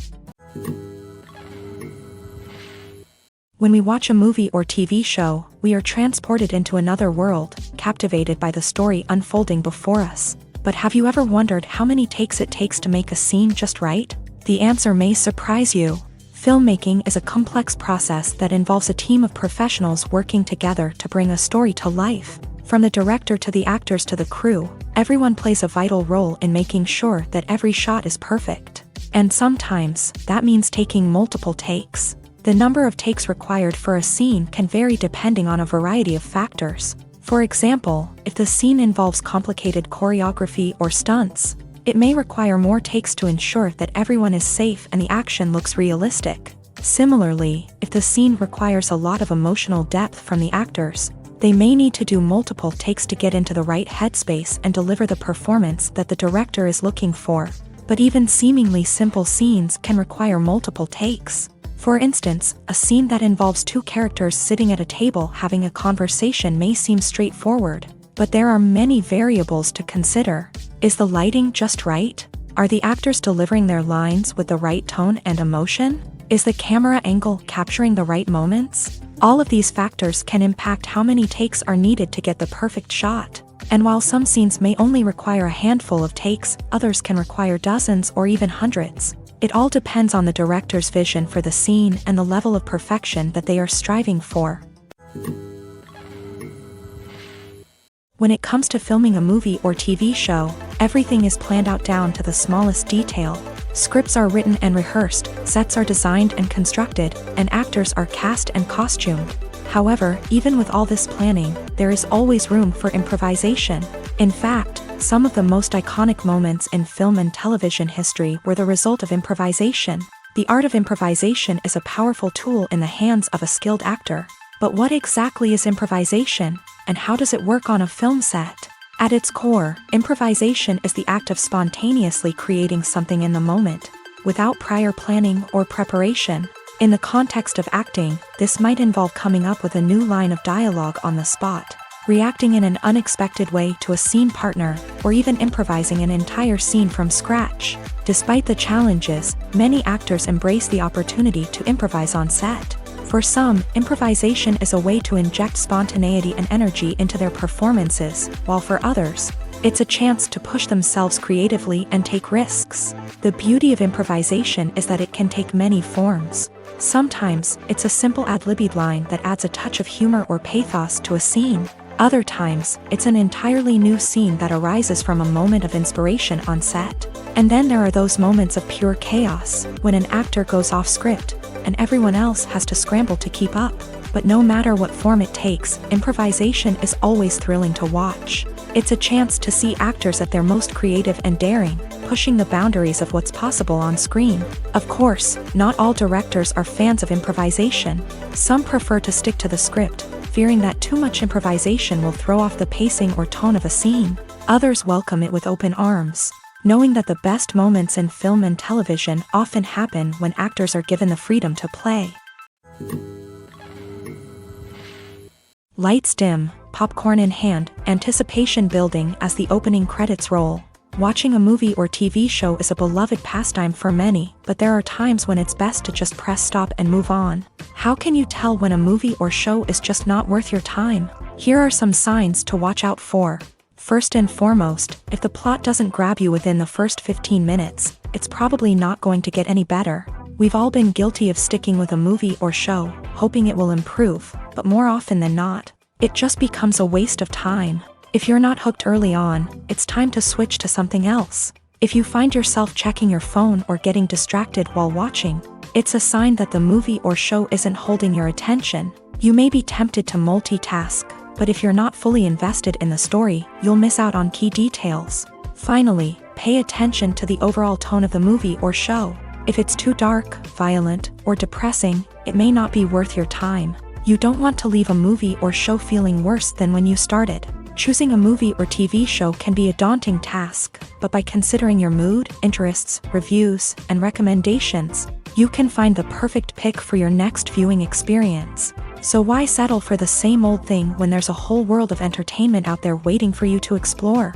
When we watch a movie or TV show, we are transported into another world, captivated by the story unfolding before us. But have you ever wondered how many takes it takes to make a scene just right? The answer may surprise you. Filmmaking is a complex process that involves a team of professionals working together to bring a story to life. From the director to the actors to the crew, everyone plays a vital role in making sure that every shot is perfect. And sometimes, that means taking multiple takes. The number of takes required for a scene can vary depending on a variety of factors. For example, if the scene involves complicated choreography or stunts, it may require more takes to ensure that everyone is safe and the action looks realistic. Similarly, if the scene requires a lot of emotional depth from the actors, they may need to do multiple takes to get into the right headspace and deliver the performance that the director is looking for. But even seemingly simple scenes can require multiple takes. For instance, a scene that involves two characters sitting at a table having a conversation may seem straightforward, but there are many variables to consider. Is the lighting just right? Are the actors delivering their lines with the right tone and emotion? Is the camera angle capturing the right moments? All of these factors can impact how many takes are needed to get the perfect shot. And while some scenes may only require a handful of takes, others can require dozens or even hundreds. It all depends on the director's vision for the scene and the level of perfection that they are striving for. When it comes to filming a movie or TV show, everything is planned out down to the smallest detail. Scripts are written and rehearsed, sets are designed and constructed, and actors are cast and costumed. However, even with all this planning, there is always room for improvisation. In fact, some of the most iconic moments in film and television history were the result of improvisation. The art of improvisation is a powerful tool in the hands of a skilled actor. But what exactly is improvisation, and how does it work on a film set? At its core, improvisation is the act of spontaneously creating something in the moment, without prior planning or preparation. In the context of acting, this might involve coming up with a new line of dialogue on the spot, reacting in an unexpected way to a scene partner, or even improvising an entire scene from scratch. Despite the challenges, many actors embrace the opportunity to improvise on set. For some, improvisation is a way to inject spontaneity and energy into their performances, while for others, it's a chance to push themselves creatively and take risks. The beauty of improvisation is that it can take many forms. Sometimes, it's a simple ad-libbed line that adds a touch of humor or pathos to a scene. Other times, it's an entirely new scene that arises from a moment of inspiration on set. And then there are those moments of pure chaos, when an actor goes off script, and everyone else has to scramble to keep up. But no matter what form it takes, improvisation is always thrilling to watch. It's a chance to see actors at their most creative and daring, pushing the boundaries of what's possible on screen. Of course, not all directors are fans of improvisation. Some prefer to stick to the script, fearing that too much improvisation will throw off the pacing or tone of a scene. Others welcome it with open arms, knowing that the best moments in film and television often happen when actors are given the freedom to play. Lights dim, popcorn in hand, anticipation building as the opening credits roll. Watching a movie or TV show is a beloved pastime for many, but there are times when it's best to just press stop and move on. How can you tell when a movie or show is just not worth your time? Here are some signs to watch out for. First and foremost, if the plot doesn't grab you within the first 15 minutes, it's probably not going to get any better. We've all been guilty of sticking with a movie or show, hoping it will improve, but more often than not, it just becomes a waste of time. If you're not hooked early on, it's time to switch to something else. If you find yourself checking your phone or getting distracted while watching, It's a sign that the movie or show isn't holding your attention. You may be tempted to multitask, but if you're not fully invested in the story, you'll miss out on key details. Finally, pay attention to the overall tone of the movie or show. If it's too dark, violent, or depressing, it may not be worth your time. You don't want to leave a movie or show feeling worse than when you started. Choosing a movie or TV show can be a daunting task, but by considering your mood, interests, reviews, and recommendations, you can find the perfect pick for your next viewing experience. So why settle for the same old thing when there's a whole world of entertainment out there waiting for you to explore?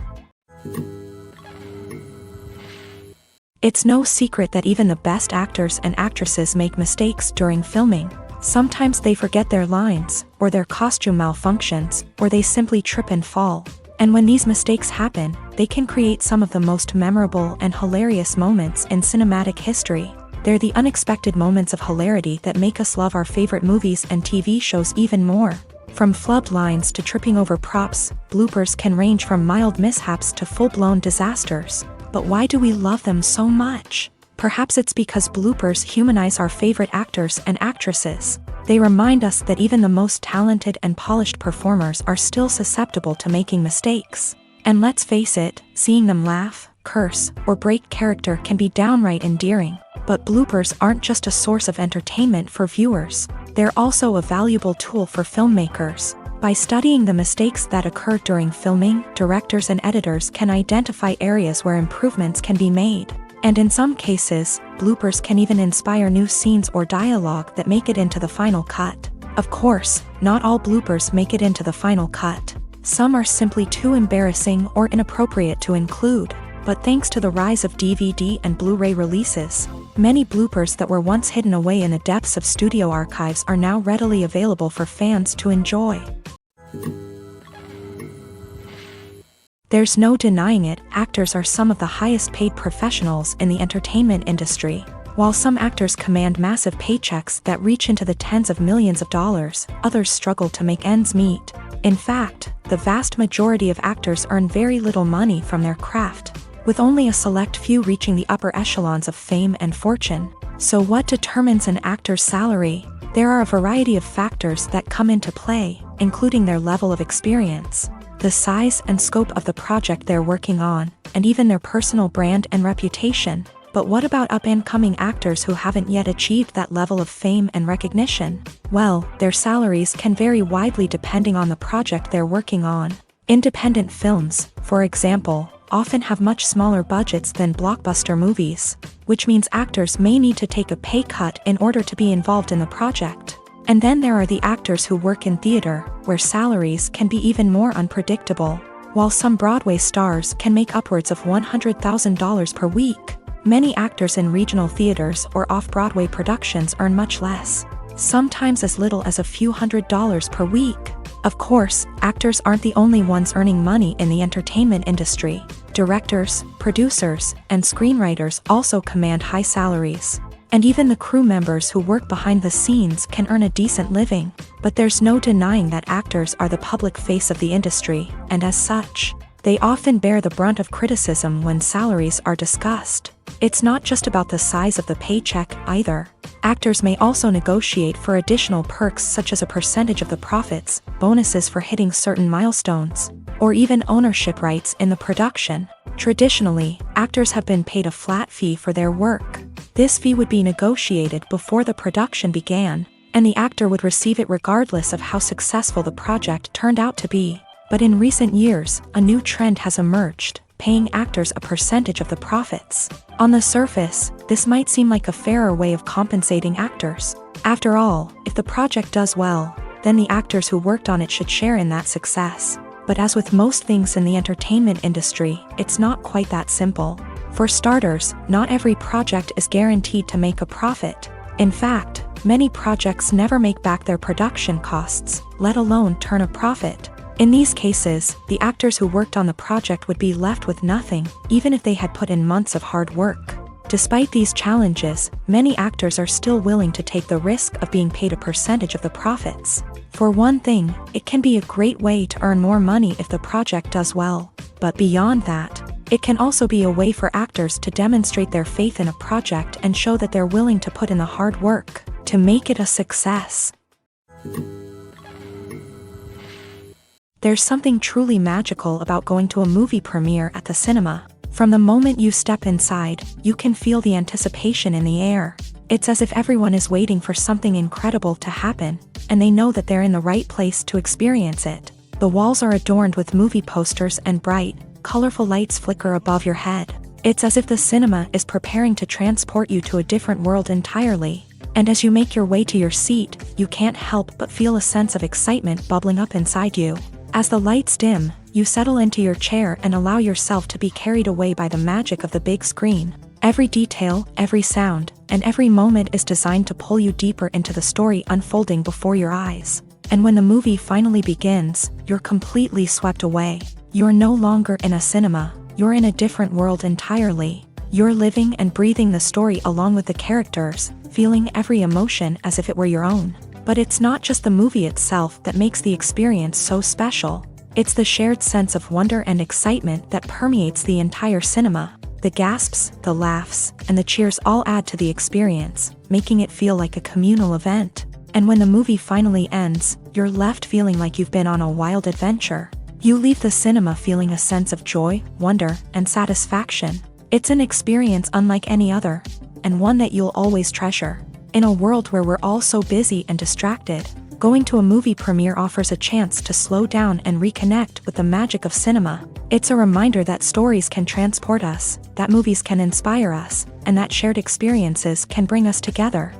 It's no secret that even the best actors and actresses make mistakes during filming. Sometimes they forget their lines, or their costume malfunctions, or they simply trip and fall. And when these mistakes happen, they can create some of the most memorable and hilarious moments in cinematic history. They're the unexpected moments of hilarity that make us love our favorite movies and TV shows even more. From flubbed lines to tripping over props, bloopers can range from mild mishaps to full-blown disasters. But why do we love them so much? Perhaps it's because bloopers humanize our favorite actors and actresses. They remind us that even the most talented and polished performers are still susceptible to making mistakes. And let's face it, seeing them laugh, curse, or break character can be downright endearing. But bloopers aren't just a source of entertainment for viewers. They're also a valuable tool for filmmakers. By studying the mistakes that occur during filming, directors and editors can identify areas where improvements can be made. And in some cases, bloopers can even inspire new scenes or dialogue that make it into the final cut. Of course, not all bloopers make it into the final cut. Some are simply too embarrassing or inappropriate to include. But thanks to the rise of DVD and Blu-ray releases, many bloopers that were once hidden away in the depths of studio archives are now readily available for fans to enjoy. There's no denying it, actors are some of the highest paid professionals in the entertainment industry. While some actors command massive paychecks that reach into the tens of millions of dollars, others struggle to make ends meet. In fact, the vast majority of actors earn very little money from their craft, with only a select few reaching the upper echelons of fame and fortune. So what determines an actor's salary? There are a variety of factors that come into play, including their level of experience, the size and scope of the project they're working on, and even their personal brand and reputation. But what about up-and-coming actors who haven't yet achieved that level of fame and recognition? Well, their salaries can vary widely depending on the project they're working on. Independent films, for example, often have much smaller budgets than blockbuster movies, which means actors may need to take a pay cut in order to be involved in the project. And then there are the actors who work in theater, where salaries can be even more unpredictable. While some Broadway stars can make upwards of $100,000 per week, many actors in regional theaters or off-Broadway productions earn much less, sometimes as little as a few $100s per week. Of course, actors aren't the only ones earning money in the entertainment industry. Directors, producers, and screenwriters also command high salaries. And even the crew members who work behind the scenes can earn a decent living. But there's no denying that actors are the public face of the industry, and as such, they often bear the brunt of criticism when salaries are discussed. It's not just about the size of the paycheck either. Actors may also negotiate for additional perks such as a percentage of the profits, bonuses for hitting certain milestones, or even ownership rights in the production. Traditionally, actors have been paid a flat fee for their work. This fee would be negotiated before the production began, and the actor would receive it regardless of how successful the project turned out to be. But in recent years, a new trend has emerged, paying actors a percentage of the profits. On the surface, this might seem like a fairer way of compensating actors. After all, if the project does well, then the actors who worked on it should share in that success. But as with most things in the entertainment industry, it's not quite that simple. For starters, not every project is guaranteed to make a profit. In fact, many projects never make back their production costs, let alone turn a profit. In these cases, the actors who worked on the project would be left with nothing, even if they had put in months of hard work. Despite these challenges, many actors are still willing to take the risk of being paid a percentage of the profits. For one thing, it can be a great way to earn more money if the project does well. But beyond that, It can also be a way for actors to demonstrate their faith in a project and show that they're willing to put in the hard work to make it a success. There's something truly magical about going to a movie premiere at the cinema. From the moment you step inside, you can feel the anticipation in the air. It's as if everyone is waiting for something incredible to happen, and they know that they're in the right place to experience it. The walls are adorned with movie posters and bright, colorful lights flicker above your head. It's as if the cinema is preparing to transport you to a different world entirely. And as you make your way to your seat, you can't help but feel a sense of excitement bubbling up inside you. As the lights dim, you settle into your chair and allow yourself to be carried away by the magic of the big screen. Every detail, every sound, and every moment is designed to pull you deeper into the story unfolding before your eyes. And when the movie finally begins, you're completely swept away. You're no longer in a cinema, you're in a different world entirely. You're living and breathing the story along with the characters, feeling every emotion as if it were your own. But it's not just the movie itself that makes the experience so special. It's the shared sense of wonder and excitement that permeates the entire cinema. The gasps, the laughs, and the cheers all add to the experience, making it feel like a communal event. And when the movie finally ends, you're left feeling like you've been on a wild adventure. You leave the cinema feeling a sense of joy, wonder, and satisfaction. It's an experience unlike any other, and one that you'll always treasure. In a world where we're all so busy and distracted, going to a movie premiere offers a chance to slow down and reconnect with the magic of cinema. It's a reminder that stories can transport us, that movies can inspire us, and that shared experiences can bring us together.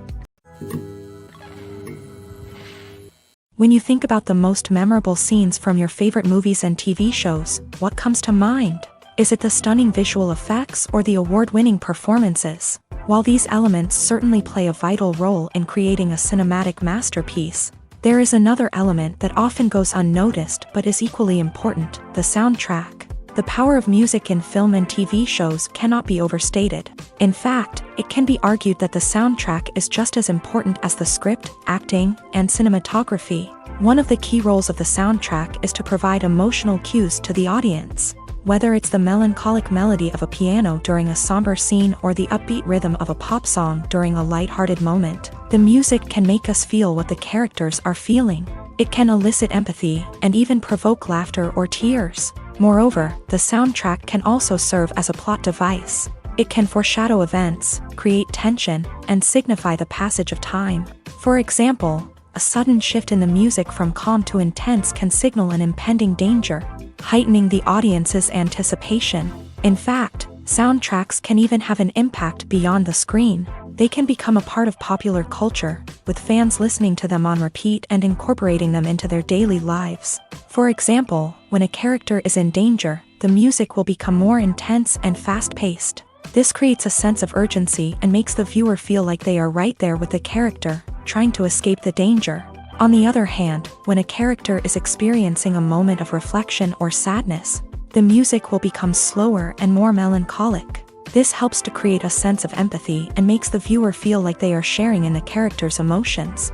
When you think about the most memorable scenes from your favorite movies and TV shows, what comes to mind? Is it the stunning visual effects or the award-winning performances? While these elements certainly play a vital role in creating a cinematic masterpiece, there is another element that often goes unnoticed but is equally important: the soundtrack. The power of music in film and TV shows cannot be overstated. In fact, it can be argued that the soundtrack is just as important as the script, acting, and cinematography. One of the key roles of the soundtrack is to provide emotional cues to the audience. Whether it's the melancholic melody of a piano during a somber scene or the upbeat rhythm of a pop song during a lighthearted moment, the music can make us feel what the characters are feeling. It can elicit empathy and even provoke laughter or tears. Moreover, the soundtrack can also serve as a plot device. It can foreshadow events, create tension, and signify the passage of time. For example, a sudden shift in the music from calm to intense can signal an impending danger, heightening the audience's anticipation. In fact, soundtracks can even have an impact beyond the screen. They can become a part of popular culture, with fans listening to them on repeat and incorporating them into their daily lives. For example, when a character is in danger, the music will become more intense and fast-paced. This creates a sense of urgency and makes the viewer feel like they are right there with the character, trying to escape the danger. On the other hand, when a character is experiencing a moment of reflection or sadness, the music will become slower and more melancholic. This helps to create a sense of empathy and makes the viewer feel like they are sharing in the character's emotions.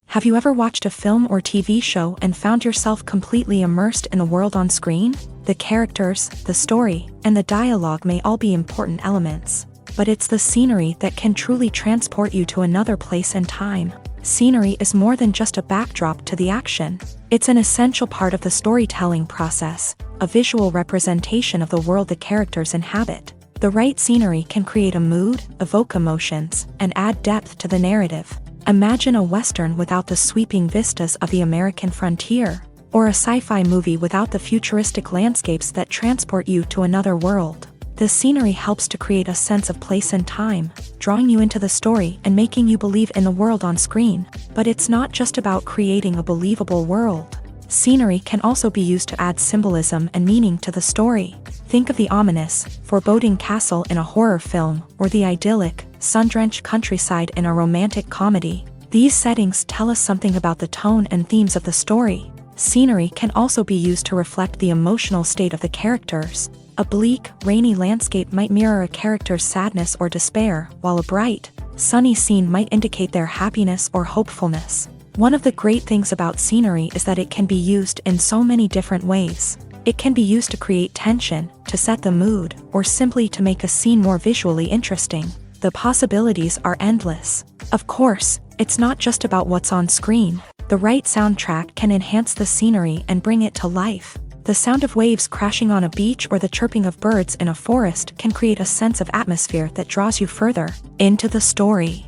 Have you ever watched a film or TV show and found yourself completely immersed in the world on screen? The characters, the story, and the dialogue may all be important elements, but it's the scenery that can truly transport you to another place and time. Scenery is more than just a backdrop to the action. It's an essential part of the storytelling process, a visual representation of the world the characters inhabit. The right scenery can create a mood, evoke emotions, and add depth to the narrative. Imagine a Western without the sweeping vistas of the American frontier, or a sci-fi movie without the futuristic landscapes that transport you to another world. The scenery helps to create a sense of place and time, drawing you into the story and making you believe in the world on screen. But it's not just about creating a believable world. Scenery can also be used to add symbolism and meaning to the story. Think of the ominous, foreboding castle in a horror film, or the idyllic, sun-drenched countryside in a romantic comedy. These settings tell us something about the tone and themes of the story. Scenery can also be used to reflect the emotional state of the characters. A bleak, rainy landscape might mirror a character's sadness or despair, while a bright, sunny scene might indicate their happiness or hopefulness. One of the great things about scenery is that it can be used in so many different ways. It can be used to create tension, to set the mood, or simply to make a scene more visually interesting. The possibilities are endless. Of course, it's not just about what's on screen. The right soundtrack can enhance the scenery and bring it to life. The sound of waves crashing on a beach or the chirping of birds in a forest can create a sense of atmosphere that draws you further into the story.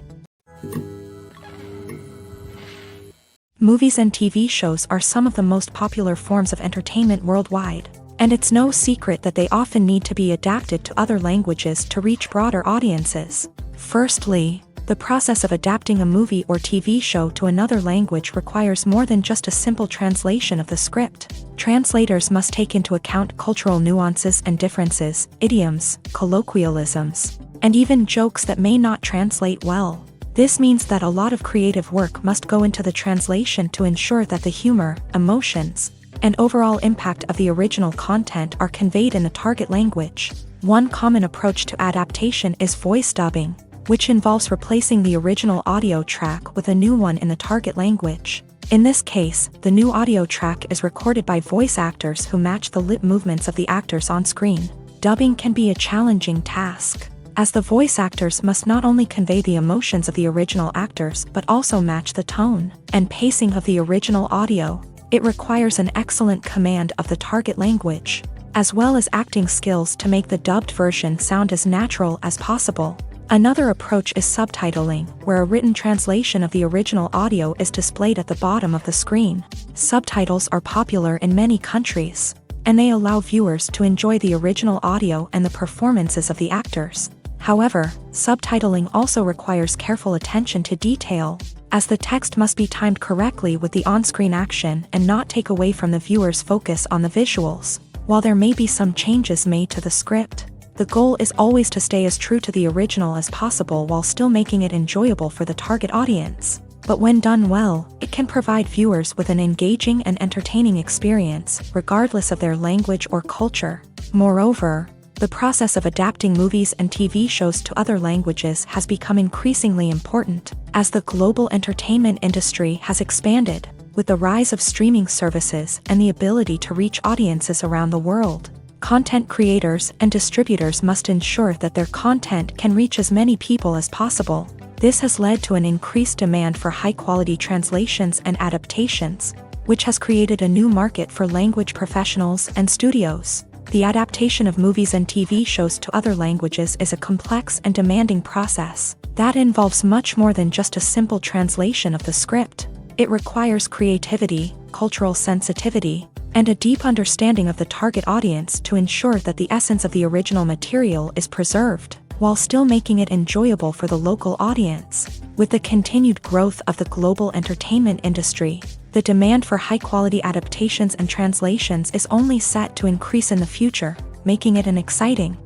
Movies and TV shows are some of the most popular forms of entertainment worldwide, and it's no secret that they often need to be adapted to other languages to reach broader audiences. Firstly, the process of adapting a movie or TV show to another language requires more than just a simple translation of the script. Translators must take into account cultural nuances and differences, idioms, colloquialisms, and even jokes that may not translate well. This means that a lot of creative work must go into the translation to ensure that the humor, emotions, and overall impact of the original content are conveyed in the target language. One common approach to adaptation is voice dubbing, which involves replacing the original audio track with a new one in the target language. In this case, the new audio track is recorded by voice actors who match the lip movements of the actors on screen. Dubbing can be a challenging task, as the voice actors must not only convey the emotions of the original actors but also match the tone and pacing of the original audio. It requires an excellent command of the target language, as well as acting skills to make the dubbed version sound as natural as possible. Another approach is subtitling, where a written translation of the original audio is displayed at the bottom of the screen. Subtitles are popular in many countries, and they allow viewers to enjoy the original audio and the performances of the actors. However, subtitling also requires careful attention to detail, as the text must be timed correctly with the on-screen action and not take away from the viewer's focus on the visuals. While there may be some changes made to the script, the goal is always to stay as true to the original as possible while still making it enjoyable for the target audience. But when done well, it can provide viewers with an engaging and entertaining experience, regardless of their language or culture. Moreover, the process of adapting movies and TV shows to other languages has become increasingly important, as the global entertainment industry has expanded, with the rise of streaming services and the ability to reach audiences around the world. Content creators and distributors must ensure that their content can reach as many people as possible. This has led to an increased demand for high-quality translations and adaptations, which has created a new market for language professionals and studios. The adaptation of movies and TV shows to other languages is a complex and demanding process that involves much more than just a simple translation of the script. It requires creativity, cultural sensitivity, and a deep understanding of the target audience to ensure that the essence of the original material is preserved, while still making it enjoyable for the local audience. With the continued growth of the global entertainment industry, the demand for high-quality adaptations and translations is only set to increase in the future, making it an exciting.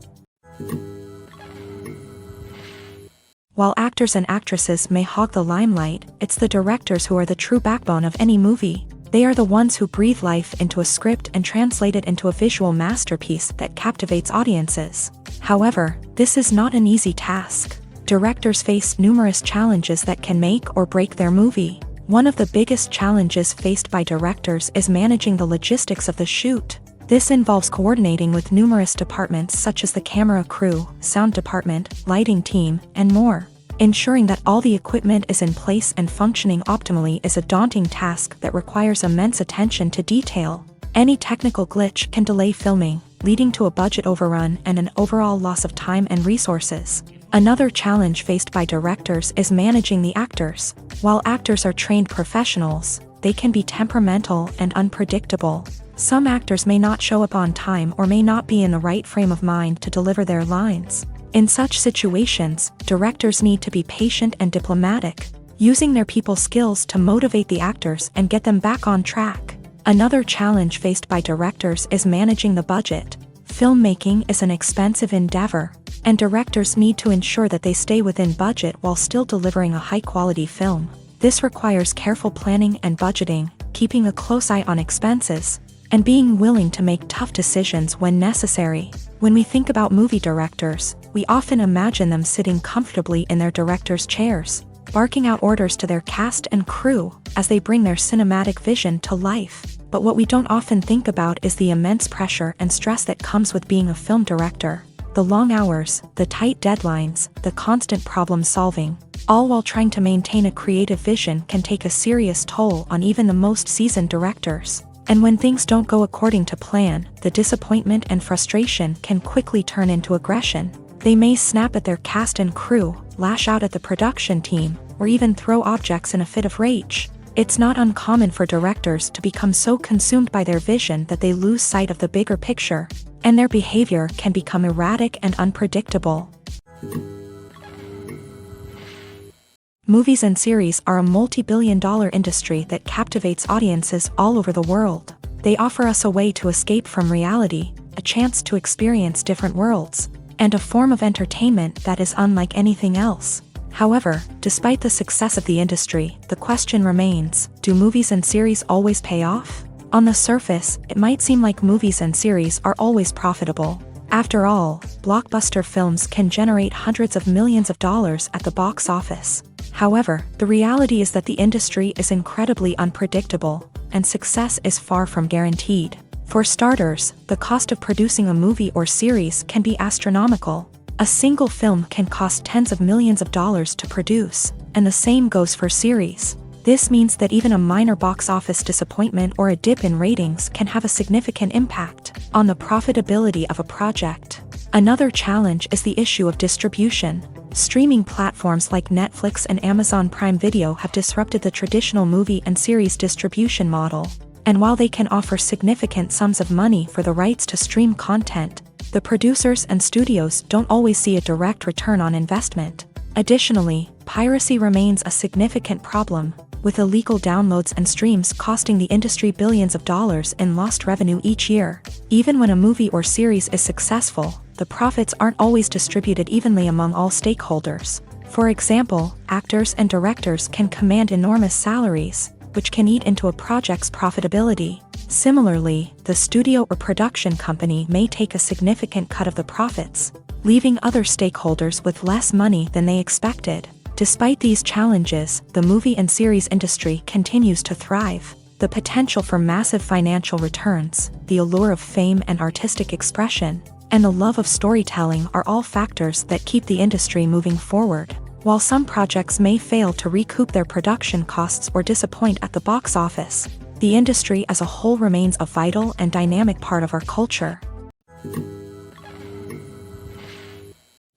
While actors and actresses may hog the limelight, it's the directors who are the true backbone of any movie. They are the ones who breathe life into a script and translate it into a visual masterpiece that captivates audiences. However, this is not an easy task. Directors face numerous challenges that can make or break their movie. One of the biggest challenges faced by directors is managing the logistics of the shoot. This involves coordinating with numerous departments such as the camera crew, sound department, lighting team, and more. Ensuring that all the equipment is in place and functioning optimally is a daunting task that requires immense attention to detail. Any technical glitch can delay filming, leading to a budget overrun and an overall loss of time and resources. Another challenge faced by directors is managing the actors. While actors are trained professionals, they can be temperamental and unpredictable. Some actors may not show up on time or may not be in the right frame of mind to deliver their lines. In such situations, directors need to be patient and diplomatic, using their people skills to motivate the actors and get them back on track. Another challenge faced by directors is managing the budget. Filmmaking is an expensive endeavor, and directors need to ensure that they stay within budget while still delivering a high-quality film. This requires careful planning and budgeting, keeping a close eye on expenses, and being willing to make tough decisions when necessary. When we think about movie directors, we often imagine them sitting comfortably in their director's chairs. barking out orders to their cast and crew as they bring their cinematic vision to life. But what we don't often think about is the immense pressure and stress that comes with being a film director. The long hours, the tight deadlines, the constant problem solving, all while trying to maintain a creative vision can take a serious toll on even the most seasoned directors. And when things don't go according to plan, the disappointment and frustration can quickly turn into aggression. They may snap at their cast and crew, lash out at the production team, or even throw objects in a fit of rage. It's not uncommon for directors to become so consumed by their vision that they lose sight of the bigger picture, and their behavior can become erratic and unpredictable. Movies and series are a multi-billion-dollar industry that captivates audiences all over the world. They offer us a way to escape from reality, a chance to experience different worlds, and a form of entertainment that is unlike anything else. However, despite the success of the industry, the question remains, do movies and series always pay off? On the surface, it might seem like movies and series are always profitable. After all, blockbuster films can generate hundreds of millions of dollars at the box office. However, the reality is that the industry is incredibly unpredictable, and success is far from guaranteed. For starters, the cost of producing a movie or series can be astronomical. A single film can cost tens of millions of dollars to produce, and the same goes for series. This means that even a minor box office disappointment or a dip in ratings can have a significant impact on the profitability of a project. Another challenge is the issue of distribution. Streaming platforms like Netflix and Amazon Prime Video have disrupted the traditional movie and series distribution model. And while they can offer significant sums of money for the rights to stream content, the producers and studios don't always see a direct return on investment. Additionally, piracy remains a significant problem, with illegal downloads and streams costing the industry billions of dollars in lost revenue each year. Even when a movie or series is successful, the profits aren't always distributed evenly among all stakeholders. For example, actors and directors can command enormous salaries, which can eat into a project's profitability. Similarly, the studio or production company may take a significant cut of the profits, leaving other stakeholders with less money than they expected. Despite these challenges, the movie and series industry continues to thrive. The potential for massive financial returns, the allure of fame and artistic expression, and the love of storytelling are all factors that keep the industry moving forward. While some projects may fail to recoup their production costs or disappoint at the box office, the industry as a whole remains a vital and dynamic part of our culture.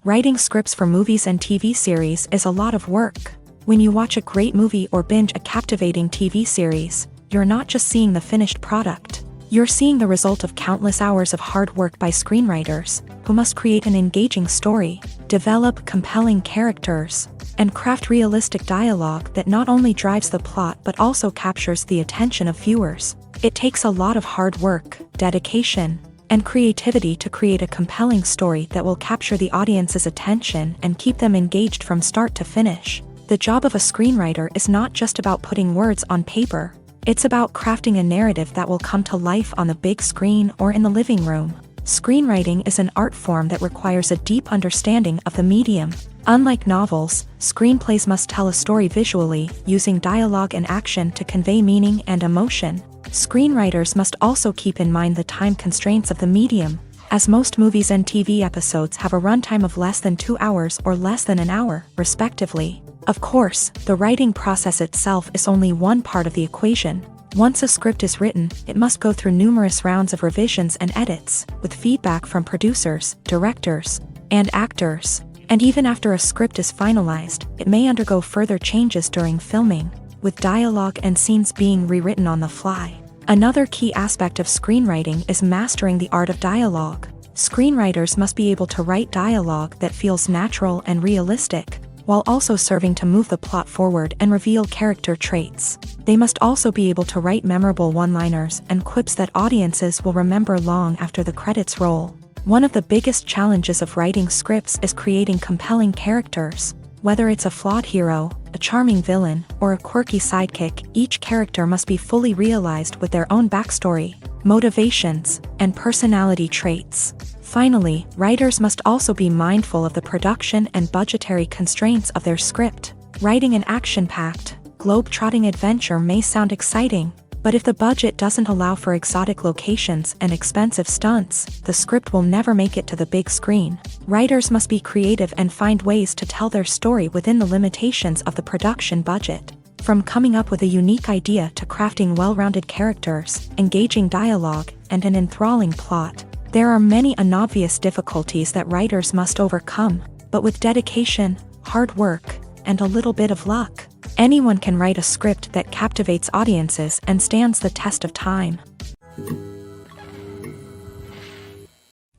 Writing scripts for movies and TV series is a lot of work. When you watch a great movie or binge a captivating TV series, you're not just seeing the finished product. You're seeing the result of countless hours of hard work by screenwriters, who must create an engaging story, develop compelling characters, and craft realistic dialogue that not only drives the plot but also captures the attention of viewers. It takes a lot of hard work, dedication, and creativity to create a compelling story that will capture the audience's attention and keep them engaged from start to finish. The job of a screenwriter is not just about putting words on paper. It's about crafting a narrative that will come to life on the big screen or in the living room. Screenwriting is an art form that requires a deep understanding of the medium. Unlike novels, screenplays must tell a story visually, using dialogue and action to convey meaning and emotion. Screenwriters must also keep in mind the time constraints of the medium, as most movies and TV episodes have a runtime of less than 2 hours or less than an hour, respectively. Of course, the writing process itself is only one part of the equation. Once a script is written, it must go through numerous rounds of revisions and edits, with feedback from producers, directors, and actors. And even after a script is finalized, it may undergo further changes during filming, with dialogue and scenes being rewritten on the fly. Another key aspect of screenwriting is mastering the art of dialogue. Screenwriters must be able to write dialogue that feels natural and realistic, while also serving to move the plot forward and reveal character traits. They must also be able to write memorable one-liners and quips that audiences will remember long after the credits roll. One of the biggest challenges of writing scripts is creating compelling characters. Whether it's a flawed hero, a charming villain, or a quirky sidekick, each character must be fully realized with their own backstory, motivations, and personality traits. Finally, writers must also be mindful of the production and budgetary constraints of their script. Writing an action-packed, globe-trotting adventure may sound exciting, but if the budget doesn't allow for exotic locations and expensive stunts, the script will never make it to the big screen. Writers must be creative and find ways to tell their story within the limitations of the production budget. From coming up with a unique idea to crafting well-rounded characters, engaging dialogue, and an enthralling plot, there are many unobvious difficulties that writers must overcome, but with dedication, hard work, and a little bit of luck, anyone can write a script that captivates audiences and stands the test of time.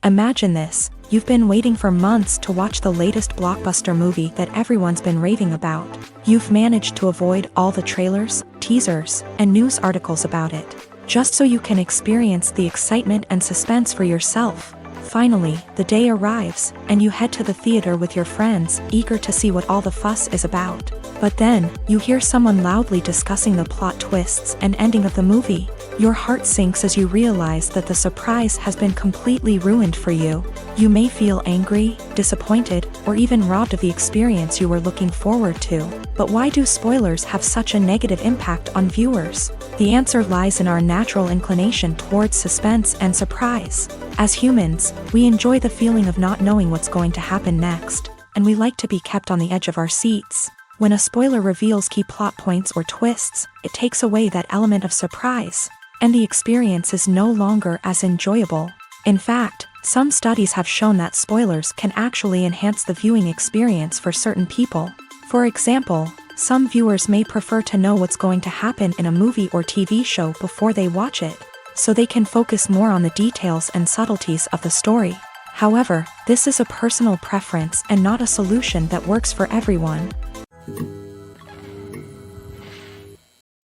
Imagine this: you've been waiting for months to watch the latest blockbuster movie that everyone's been raving about. You've managed to avoid all the trailers, teasers, and news articles about it, just so you can experience the excitement and suspense for yourself. Finally, the day arrives, and you head to the theater with your friends, eager to see what all the fuss is about. But then, you hear someone loudly discussing the plot twists and ending of the movie. Your heart sinks as you realize that the surprise has been completely ruined for you. You may feel angry, disappointed, or even robbed of the experience you were looking forward to. But why do spoilers have such a negative impact on viewers? The answer lies in our natural inclination towards suspense and surprise. As humans, we enjoy the feeling of not knowing what's going to happen next, and we like to be kept on the edge of our seats. When a spoiler reveals key plot points or twists, it takes away that element of surprise, and the experience is no longer as enjoyable. In fact, some studies have shown that spoilers can actually enhance the viewing experience for certain people. For example, some viewers may prefer to know what's going to happen in a movie or TV show before they watch it, so they can focus more on the details and subtleties of the story. However, this is a personal preference and not a solution that works for everyone.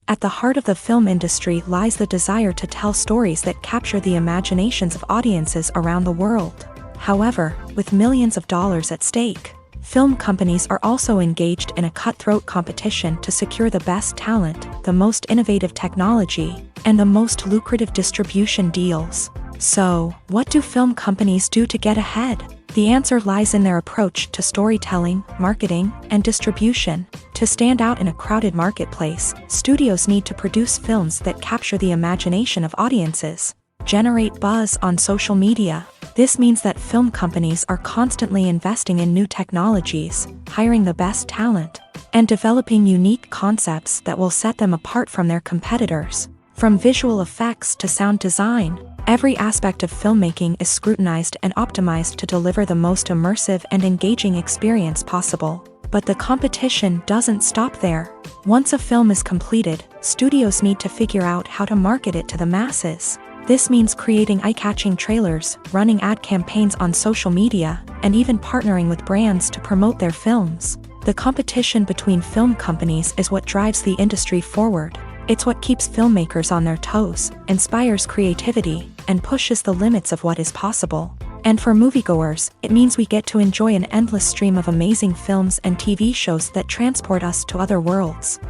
At the heart of the film industry lies the desire to tell stories that capture the imaginations of audiences around the world. However, with millions of dollars at stake, film companies are also engaged in a cutthroat competition to secure the best talent, the most innovative technology, and the most lucrative distribution deals. So, what do film companies do to get ahead? The answer lies in their approach to storytelling, marketing, and distribution. To stand out in a crowded marketplace, studios need to produce films that capture the imagination of audiences, generate buzz on social media. This means that film companies are constantly investing in new technologies, hiring the best talent, and developing unique concepts that will set them apart from their competitors. From visual effects to sound design, every aspect of filmmaking is scrutinized and optimized to deliver the most immersive and engaging experience possible. But the competition doesn't stop there. Once a film is completed, studios need to figure out how to market it to the masses. This means creating eye-catching trailers, running ad campaigns on social media, and even partnering with brands to promote their films. The competition between film companies is what drives the industry forward. It's what keeps filmmakers on their toes, inspires creativity, and pushes the limits of what is possible. And for moviegoers, it means we get to enjoy an endless stream of amazing films and TV shows that transport us to other worlds.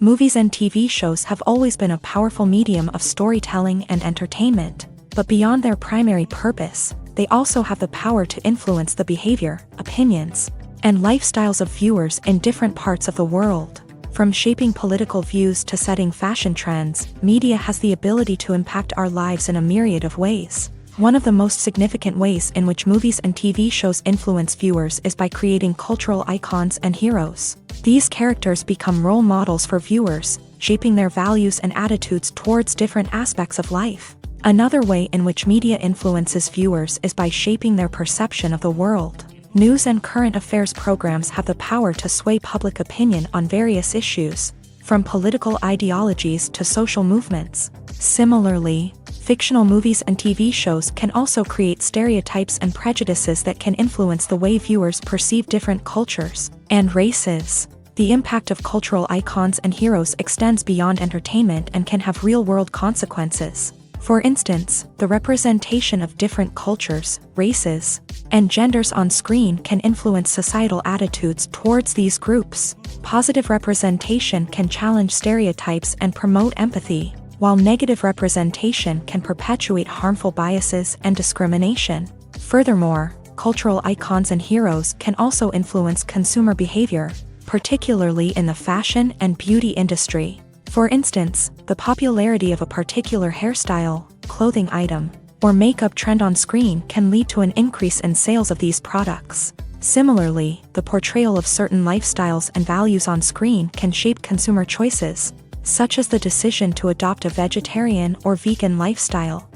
Movies and TV shows have always been a powerful medium of storytelling and entertainment, but beyond their primary purpose, they also have the power to influence the behavior, opinions, and lifestyles of viewers in different parts of the world. From shaping political views to setting fashion trends, media has the ability to impact our lives in a myriad of ways. One of the most significant ways in which movies and TV shows influence viewers is by creating cultural icons and heroes. These characters become role models for viewers, shaping their values and attitudes towards different aspects of life. Another way in which media influences viewers is by shaping their perception of the world. News and current affairs programs have the power to sway public opinion on various issues, from political ideologies to social movements. Similarly, fictional movies and TV shows can also create stereotypes and prejudices that can influence the way viewers perceive different cultures and races. The impact of cultural icons and heroes extends beyond entertainment and can have real-world consequences. For instance, the representation of different cultures, races, and genders on screen can influence societal attitudes towards these groups. Positive representation can challenge stereotypes and promote empathy, while negative representation can perpetuate harmful biases and discrimination. Furthermore, cultural icons and heroes can also influence consumer behavior, particularly in the fashion and beauty industry. For instance, the popularity of a particular hairstyle, clothing item, or makeup trend on screen can lead to an increase in sales of these products. Similarly, the portrayal of certain lifestyles and values on screen can shape consumer choices, such as the decision to adopt a vegetarian or vegan lifestyle.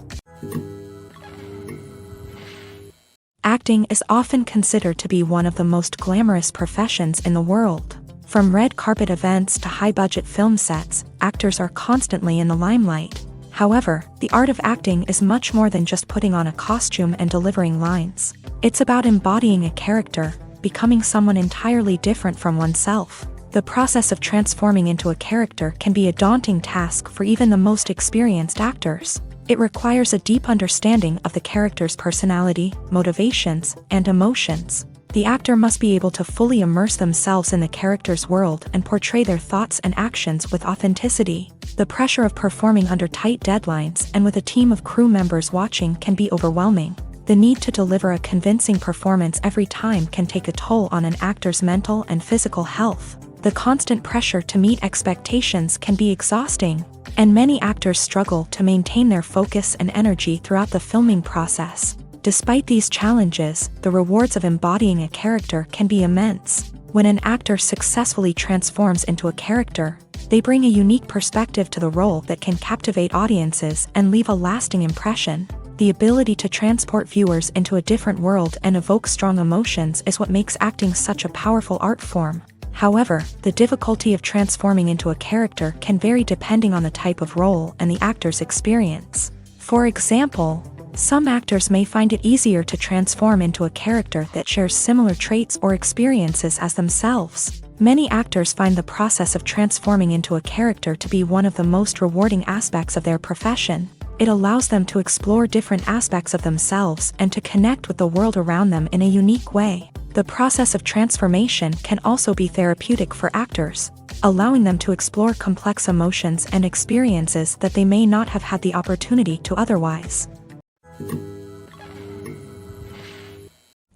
Acting is often considered to be one of the most glamorous professions in the world. From red carpet events to high-budget film sets, actors are constantly in the limelight. However, the art of acting is much more than just putting on a costume and delivering lines. It's about embodying a character, becoming someone entirely different from oneself. The process of transforming into a character can be a daunting task for even the most experienced actors. It requires a deep understanding of the character's personality, motivations, and emotions. The actor must be able to fully immerse themselves in the character's world and portray their thoughts and actions with authenticity. The pressure of performing under tight deadlines and with a team of crew members watching can be overwhelming. The need to deliver a convincing performance every time can take a toll on an actor's mental and physical health. The constant pressure to meet expectations can be exhausting, and many actors struggle to maintain their focus and energy throughout the filming process. Despite these challenges, the rewards of embodying a character can be immense. When an actor successfully transforms into a character, they bring a unique perspective to the role that can captivate audiences and leave a lasting impression. The ability to transport viewers into a different world and evoke strong emotions is what makes acting such a powerful art form. However, the difficulty of transforming into a character can vary depending on the type of role and the actor's experience. For example, some actors may find it easier to transform into a character that shares similar traits or experiences as themselves. Many actors find the process of transforming into a character to be one of the most rewarding aspects of their profession. It allows them to explore different aspects of themselves and to connect with the world around them in a unique way. The process of transformation can also be therapeutic for actors, allowing them to explore complex emotions and experiences that they may not have had the opportunity to otherwise.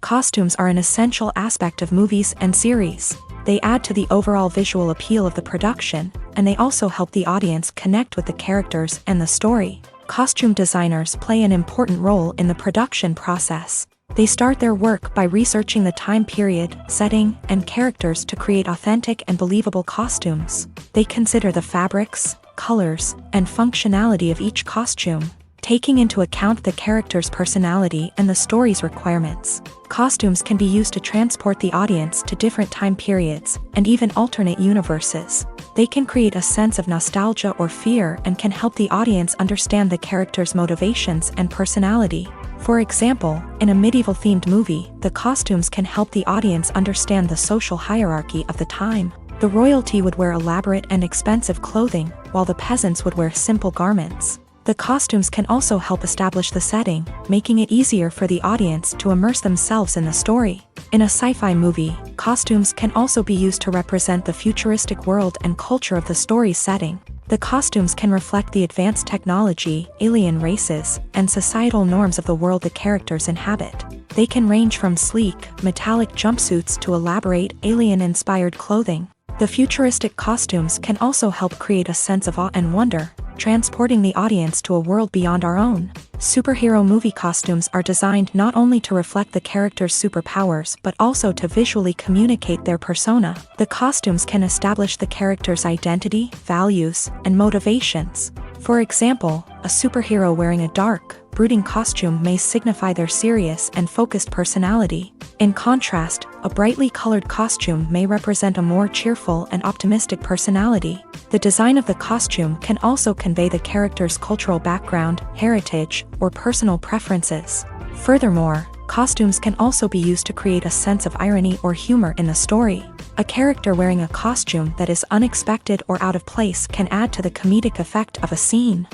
Costumes are an essential aspect of movies and series. They add to the overall visual appeal of the production, and they also help the audience connect with the characters and the story. Costume designers play an important role in the production process. They start their work by researching the time period, setting, and characters to create authentic and believable costumes. They consider the fabrics, colors, and functionality of each costume, taking into account the character's personality and the story's requirements. Costumes can be used to transport the audience to different time periods and even alternate universes. They can create a sense of nostalgia or fear and can help the audience understand the character's motivations and personality. For example, in a medieval-themed movie, the costumes can help the audience understand the social hierarchy of the time. The royalty would wear elaborate and expensive clothing, while the peasants would wear simple garments. The costumes can also help establish the setting, making it easier for the audience to immerse themselves in the story. In a sci-fi movie, costumes can also be used to represent the futuristic world and culture of the story's setting. The costumes can reflect the advanced technology, alien races, and societal norms of the world the characters inhabit. They can range from sleek, metallic jumpsuits to elaborate, alien-inspired clothing. The futuristic costumes can also help create a sense of awe and wonder, transporting the audience to a world beyond our own. Superhero movie costumes are designed not only to reflect the character's superpowers but also to visually communicate their persona. The costumes can establish the character's identity, values, and motivations. For example, a superhero wearing a dark, brooding costume may signify their serious and focused personality. In contrast, a brightly colored costume may represent a more cheerful and optimistic personality. The design of the costume can also convey the character's cultural background, heritage, or personal preferences. Furthermore, costumes can also be used to create a sense of irony or humor in the story. A character wearing a costume that is unexpected or out of place can add to the comedic effect of a scene.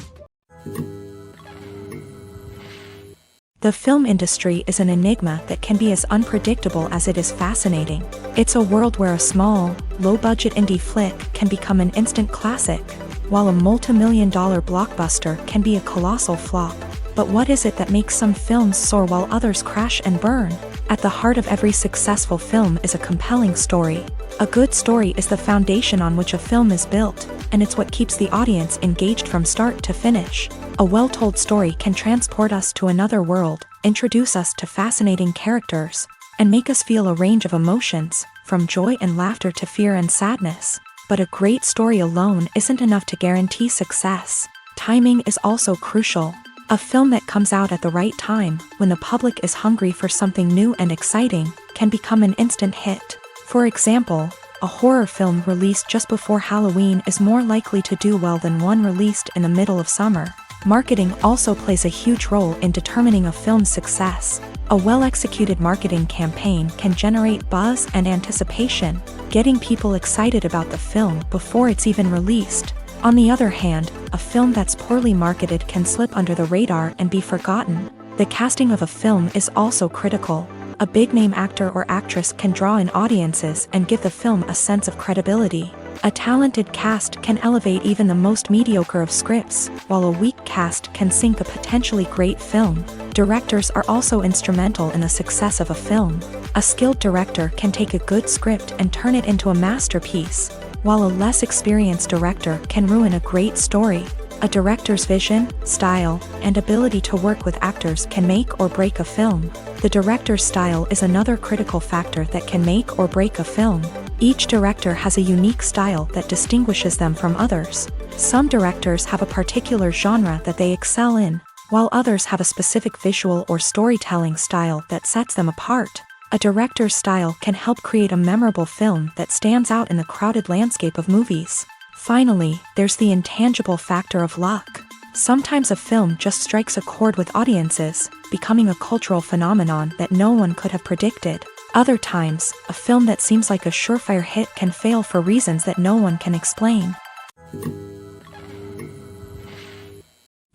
The film industry is an enigma that can be as unpredictable as it is fascinating. It's a world where a small, low-budget indie flick can become an instant classic, while a multi-million-dollar blockbuster can be a colossal flop. But what is it that makes some films soar while others crash and burn? At the heart of every successful film is a compelling story. A good story is the foundation on which a film is built, and it's what keeps the audience engaged from start to finish. A well-told story can transport us to another world, introduce us to fascinating characters, and make us feel a range of emotions, from joy and laughter to fear and sadness. But a great story alone isn't enough to guarantee success. Timing is also crucial. A film that comes out at the right time, when the public is hungry for something new and exciting, can become an instant hit. For example, a horror film released just before Halloween is more likely to do well than one released in the middle of summer. Marketing also plays a huge role in determining a film's success. A well-executed marketing campaign can generate buzz and anticipation, getting people excited about the film before it's even released. On the other hand, a film that's poorly marketed can slip under the radar and be forgotten. The casting of a film is also critical. A big-name actor or actress can draw in audiences and give the film a sense of credibility. A talented cast can elevate even the most mediocre of scripts, while a weak cast can sink a potentially great film. Directors are also instrumental in the success of a film. A skilled director can take a good script and turn it into a masterpiece, while a less experienced director can ruin a great story. A director's vision, style, and ability to work with actors can make or break a film. The director's style is another critical factor that can make or break a film. Each director has a unique style that distinguishes them from others. Some directors have a particular genre that they excel in, while others have a specific visual or storytelling style that sets them apart. A director's style can help create a memorable film that stands out in the crowded landscape of movies. Finally, there's the intangible factor of luck. Sometimes a film just strikes a chord with audiences, becoming a cultural phenomenon that no one could have predicted. Other times, a film that seems like a surefire hit can fail for reasons that no one can explain.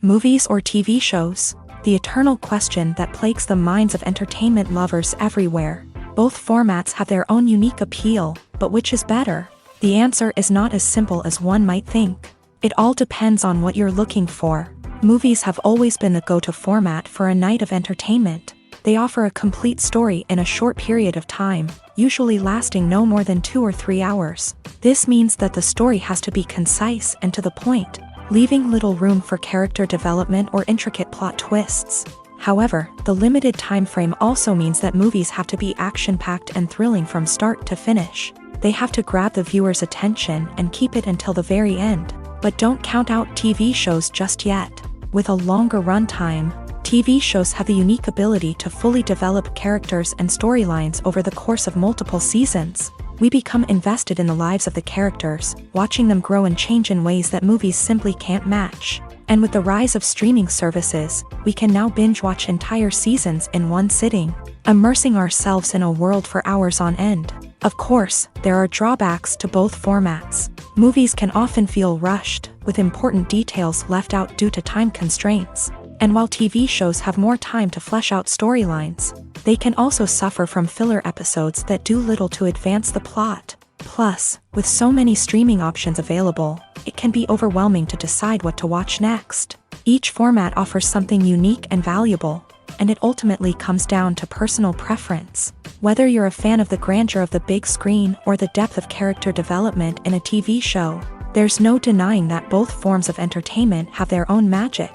Movies or TV shows? The eternal question that plagues the minds of entertainment lovers everywhere. Both formats have their own unique appeal, but which is better? The answer is not as simple as one might think. It all depends on what you're looking for. Movies have always been the go-to format for a night of entertainment. They offer a complete story in a short period of time, usually lasting no more than 2 or 3 hours. This means that the story has to be concise and to the point, leaving little room for character development or intricate plot twists. However, the limited time frame also means that movies have to be action-packed and thrilling from start to finish. They have to grab the viewer's attention and keep it until the very end. But don't count out TV shows just yet. With a longer runtime, TV shows have the unique ability to fully develop characters and storylines over the course of multiple seasons. We become invested in the lives of the characters, watching them grow and change in ways that movies simply can't match. And with the rise of streaming services, we can now binge-watch entire seasons in one sitting, immersing ourselves in a world for hours on end. Of course, there are drawbacks to both formats. Movies can often feel rushed, with important details left out due to time constraints. And while TV shows have more time to flesh out storylines, they can also suffer from filler episodes that do little to advance the plot. Plus, with so many streaming options available, it can be overwhelming to decide what to watch next. Each format offers something unique and valuable, and it ultimately comes down to personal preference. Whether you're a fan of the grandeur of the big screen or the depth of character development in a TV show, there's no denying that both forms of entertainment have their own magic.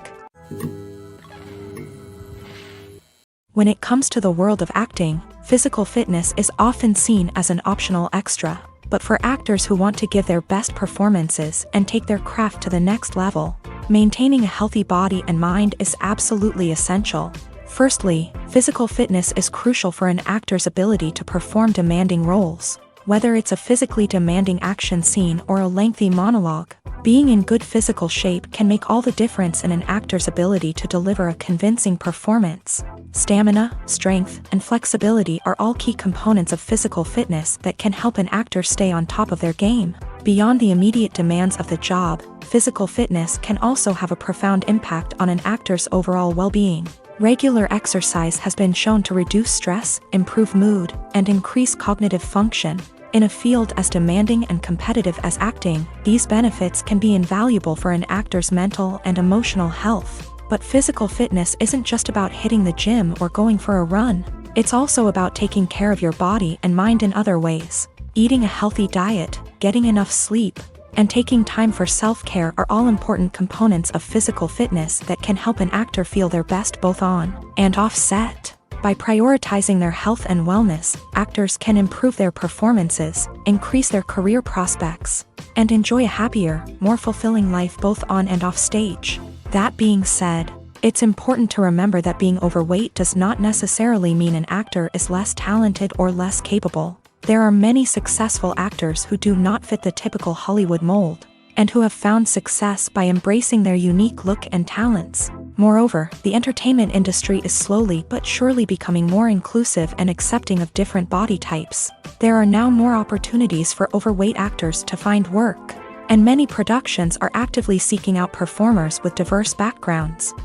When it comes to the world of acting, physical fitness is often seen as an optional extra. But for actors who want to give their best performances and take their craft to the next level, maintaining a healthy body and mind is absolutely essential. Firstly, physical fitness is crucial for an actor's ability to perform demanding roles. Whether it's a physically demanding action scene or a lengthy monologue, being in good physical shape can make all the difference in an actor's ability to deliver a convincing performance. Stamina, strength, and flexibility are all key components of physical fitness that can help an actor stay on top of their game. Beyond the immediate demands of the job, physical fitness can also have a profound impact on an actor's overall well-being. Regular exercise has been shown to reduce stress, improve mood, and increase cognitive function. In a field as demanding and competitive as acting, these benefits can be invaluable for an actor's mental and emotional health. But physical fitness isn't just about hitting the gym or going for a run. It's also about taking care of your body and mind in other ways. Eating a healthy diet, getting enough sleep, and taking time for self-care are all important components of physical fitness that can help an actor feel their best both on and off set. By prioritizing their health and wellness, actors can improve their performances, increase their career prospects, and enjoy a happier, more fulfilling life both on and off stage. That being said, it's important to remember that being overweight does not necessarily mean an actor is less talented or less capable. There are many successful actors who do not fit the typical Hollywood mold, and who have found success by embracing their unique look and talents. Moreover, the entertainment industry is slowly but surely becoming more inclusive and accepting of different body types. There are now more opportunities for overweight actors to find work, and many productions are actively seeking out performers with diverse backgrounds.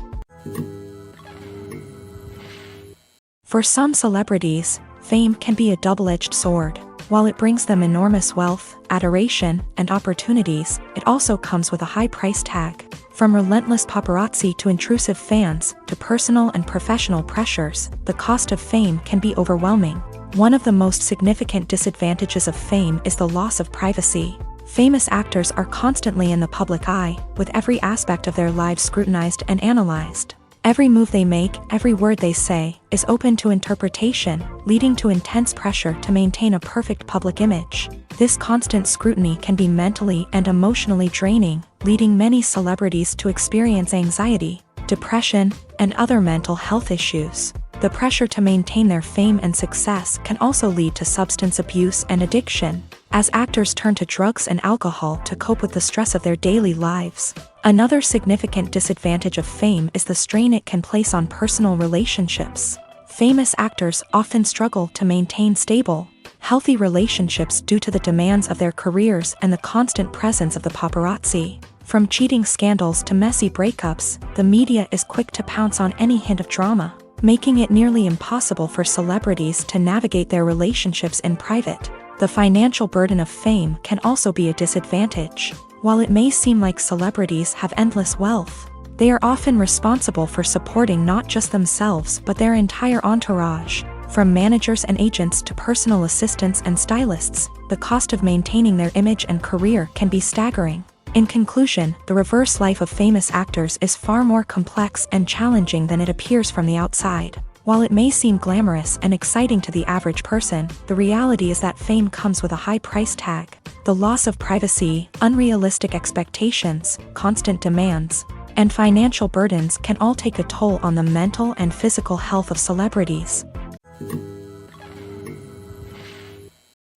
For some celebrities, fame can be a double-edged sword. While it brings them enormous wealth, adoration, and opportunities, it also comes with a high price tag. From relentless paparazzi to intrusive fans, to personal and professional pressures, the cost of fame can be overwhelming. One of the most significant disadvantages of fame is the loss of privacy. Famous actors are constantly in the public eye, with every aspect of their lives scrutinized and analyzed. Every move they make, every word they say, is open to interpretation, leading to intense pressure to maintain a perfect public image. This constant scrutiny can be mentally and emotionally draining, leading many celebrities to experience anxiety, depression, and other mental health issues. The pressure to maintain their fame and success can also lead to substance abuse and addiction, as actors turn to drugs and alcohol to cope with the stress of their daily lives. Another significant disadvantage of fame is the strain it can place on personal relationships. Famous actors often struggle to maintain stable, healthy relationships due to the demands of their careers and the constant presence of the paparazzi. From cheating scandals to messy breakups, the media is quick to pounce on any hint of drama, making it nearly impossible for celebrities to navigate their relationships in private. The financial burden of fame can also be a disadvantage. While it may seem like celebrities have endless wealth, they are often responsible for supporting not just themselves but their entire entourage. From managers and agents to personal assistants and stylists, the cost of maintaining their image and career can be staggering. In conclusion, the reverse life of famous actors is far more complex and challenging than it appears from the outside. While it may seem glamorous and exciting to the average person, the reality is that fame comes with a high price tag. The loss of privacy, unrealistic expectations, constant demands, and financial burdens can all take a toll on the mental and physical health of celebrities.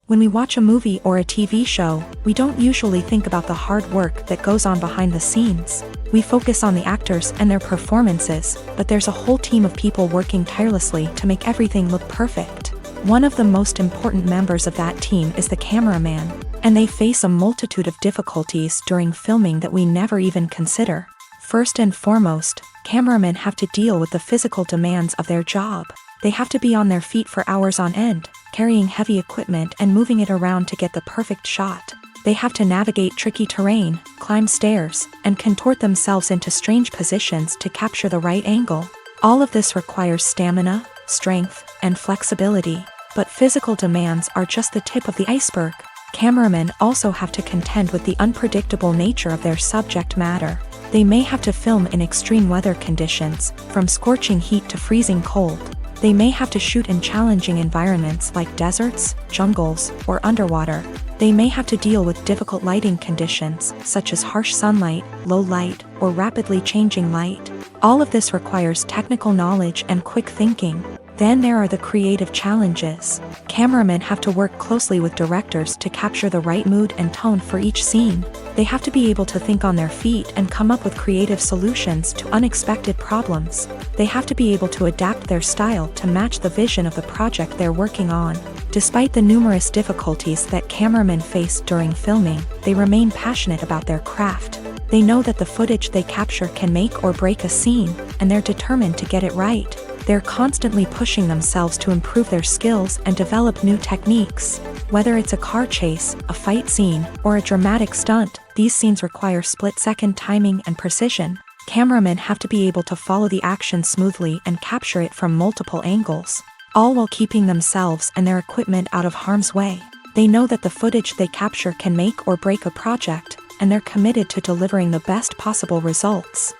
When we watch a movie or a TV show, we don't usually think about the hard work that goes on behind the scenes. We focus on the actors and their performances, but there's a whole team of people working tirelessly to make everything look perfect. One of the most important members of that team is the cameraman, and they face a multitude of difficulties during filming that we never even consider. First and foremost, cameramen have to deal with the physical demands of their job. They have to be on their feet for hours on end, carrying heavy equipment and moving it around to get the perfect shot. They have to navigate tricky terrain, climb stairs, and contort themselves into strange positions to capture the right angle. All of this requires stamina, strength, and flexibility. But physical demands are just the tip of the iceberg. Cameramen also have to contend with the unpredictable nature of their subject matter. They may have to film in extreme weather conditions, from scorching heat to freezing cold. They may have to shoot in challenging environments like deserts, jungles, or underwater. They may have to deal with difficult lighting conditions, such as harsh sunlight, low light, or rapidly changing light. All of this requires technical knowledge and quick thinking. Then there are the creative challenges. Cameramen have to work closely with directors to capture the right mood and tone for each scene. They have to be able to think on their feet and come up with creative solutions to unexpected problems. They have to be able to adapt their style to match the vision of the project they're working on. Despite the numerous difficulties that cameramen face during filming, they remain passionate about their craft. They know that the footage they capture can make or break a scene, and they're determined to get it right. They're constantly pushing themselves to improve their skills and develop new techniques. Whether it's a car chase, a fight scene, or a dramatic stunt, these scenes require split-second timing and precision. Cameramen have to be able to follow the action smoothly and capture it from multiple angles. all while keeping themselves and their equipment out of harm's way. They know that the footage they capture can make or break a project, and they're committed to delivering the best possible results.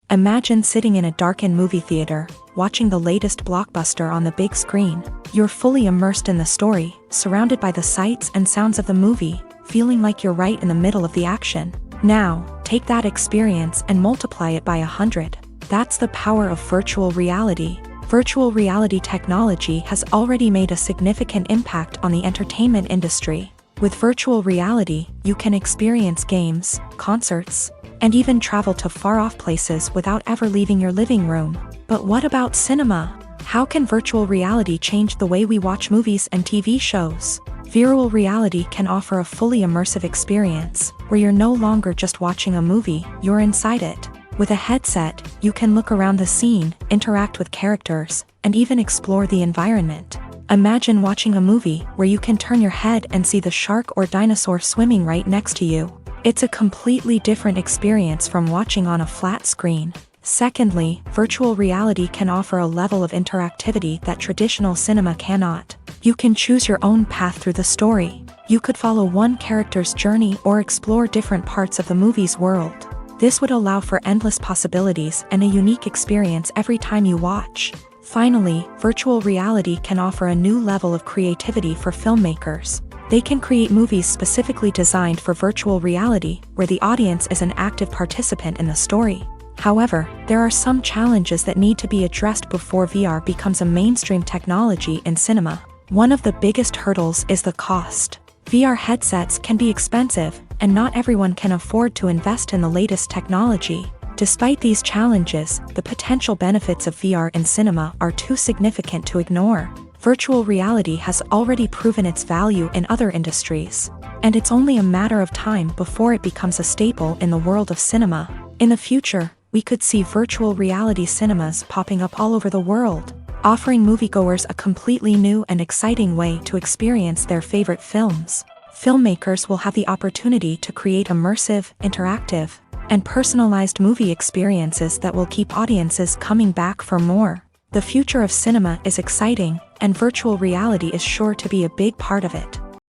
Imagine sitting in a darkened movie theater, watching the latest blockbuster on the big screen. You're fully immersed in the story, surrounded by the sights and sounds of the movie, feeling like you're right in the middle of the action. Now, take that experience and multiply it by 100. That's the power of virtual reality. Virtual reality technology has already made a significant impact on the entertainment industry. With virtual reality, you can experience games, concerts, and even travel to far-off places without ever leaving your living room. But what about cinema? How can virtual reality change the way we watch movies and TV shows? Virtual reality can offer a fully immersive experience, where you're no longer just watching a movie, you're inside it. With a headset, you can look around the scene, interact with characters, and even explore the environment. Imagine watching a movie where you can turn your head and see the shark or dinosaur swimming right next to you. It's a completely different experience from watching on a flat screen. Secondly, virtual reality can offer a level of interactivity that traditional cinema cannot. You can choose your own path through the story. You could follow one character's journey or explore different parts of the movie's world. This would allow for endless possibilities and a unique experience every time you watch. Finally, virtual reality can offer a new level of creativity for filmmakers. They can create movies specifically designed for virtual reality, where the audience is an active participant in the story. However, there are some challenges that need to be addressed before VR becomes a mainstream technology in cinema. One of the biggest hurdles is the cost. VR headsets can be expensive, and not everyone can afford to invest in the latest technology. Despite these challenges, the potential benefits of VR in cinema are too significant to ignore. Virtual reality has already proven its value in other industries, and it's only a matter of time before it becomes a staple in the world of cinema. In the future, we could see virtual reality cinemas popping up all over the world, offering moviegoers a completely new and exciting way to experience their favorite films. Filmmakers will have the opportunity to create immersive, interactive, and personalized movie experiences that will keep audiences coming back for more. The future of cinema is exciting, and virtual reality is sure to be a big part of it.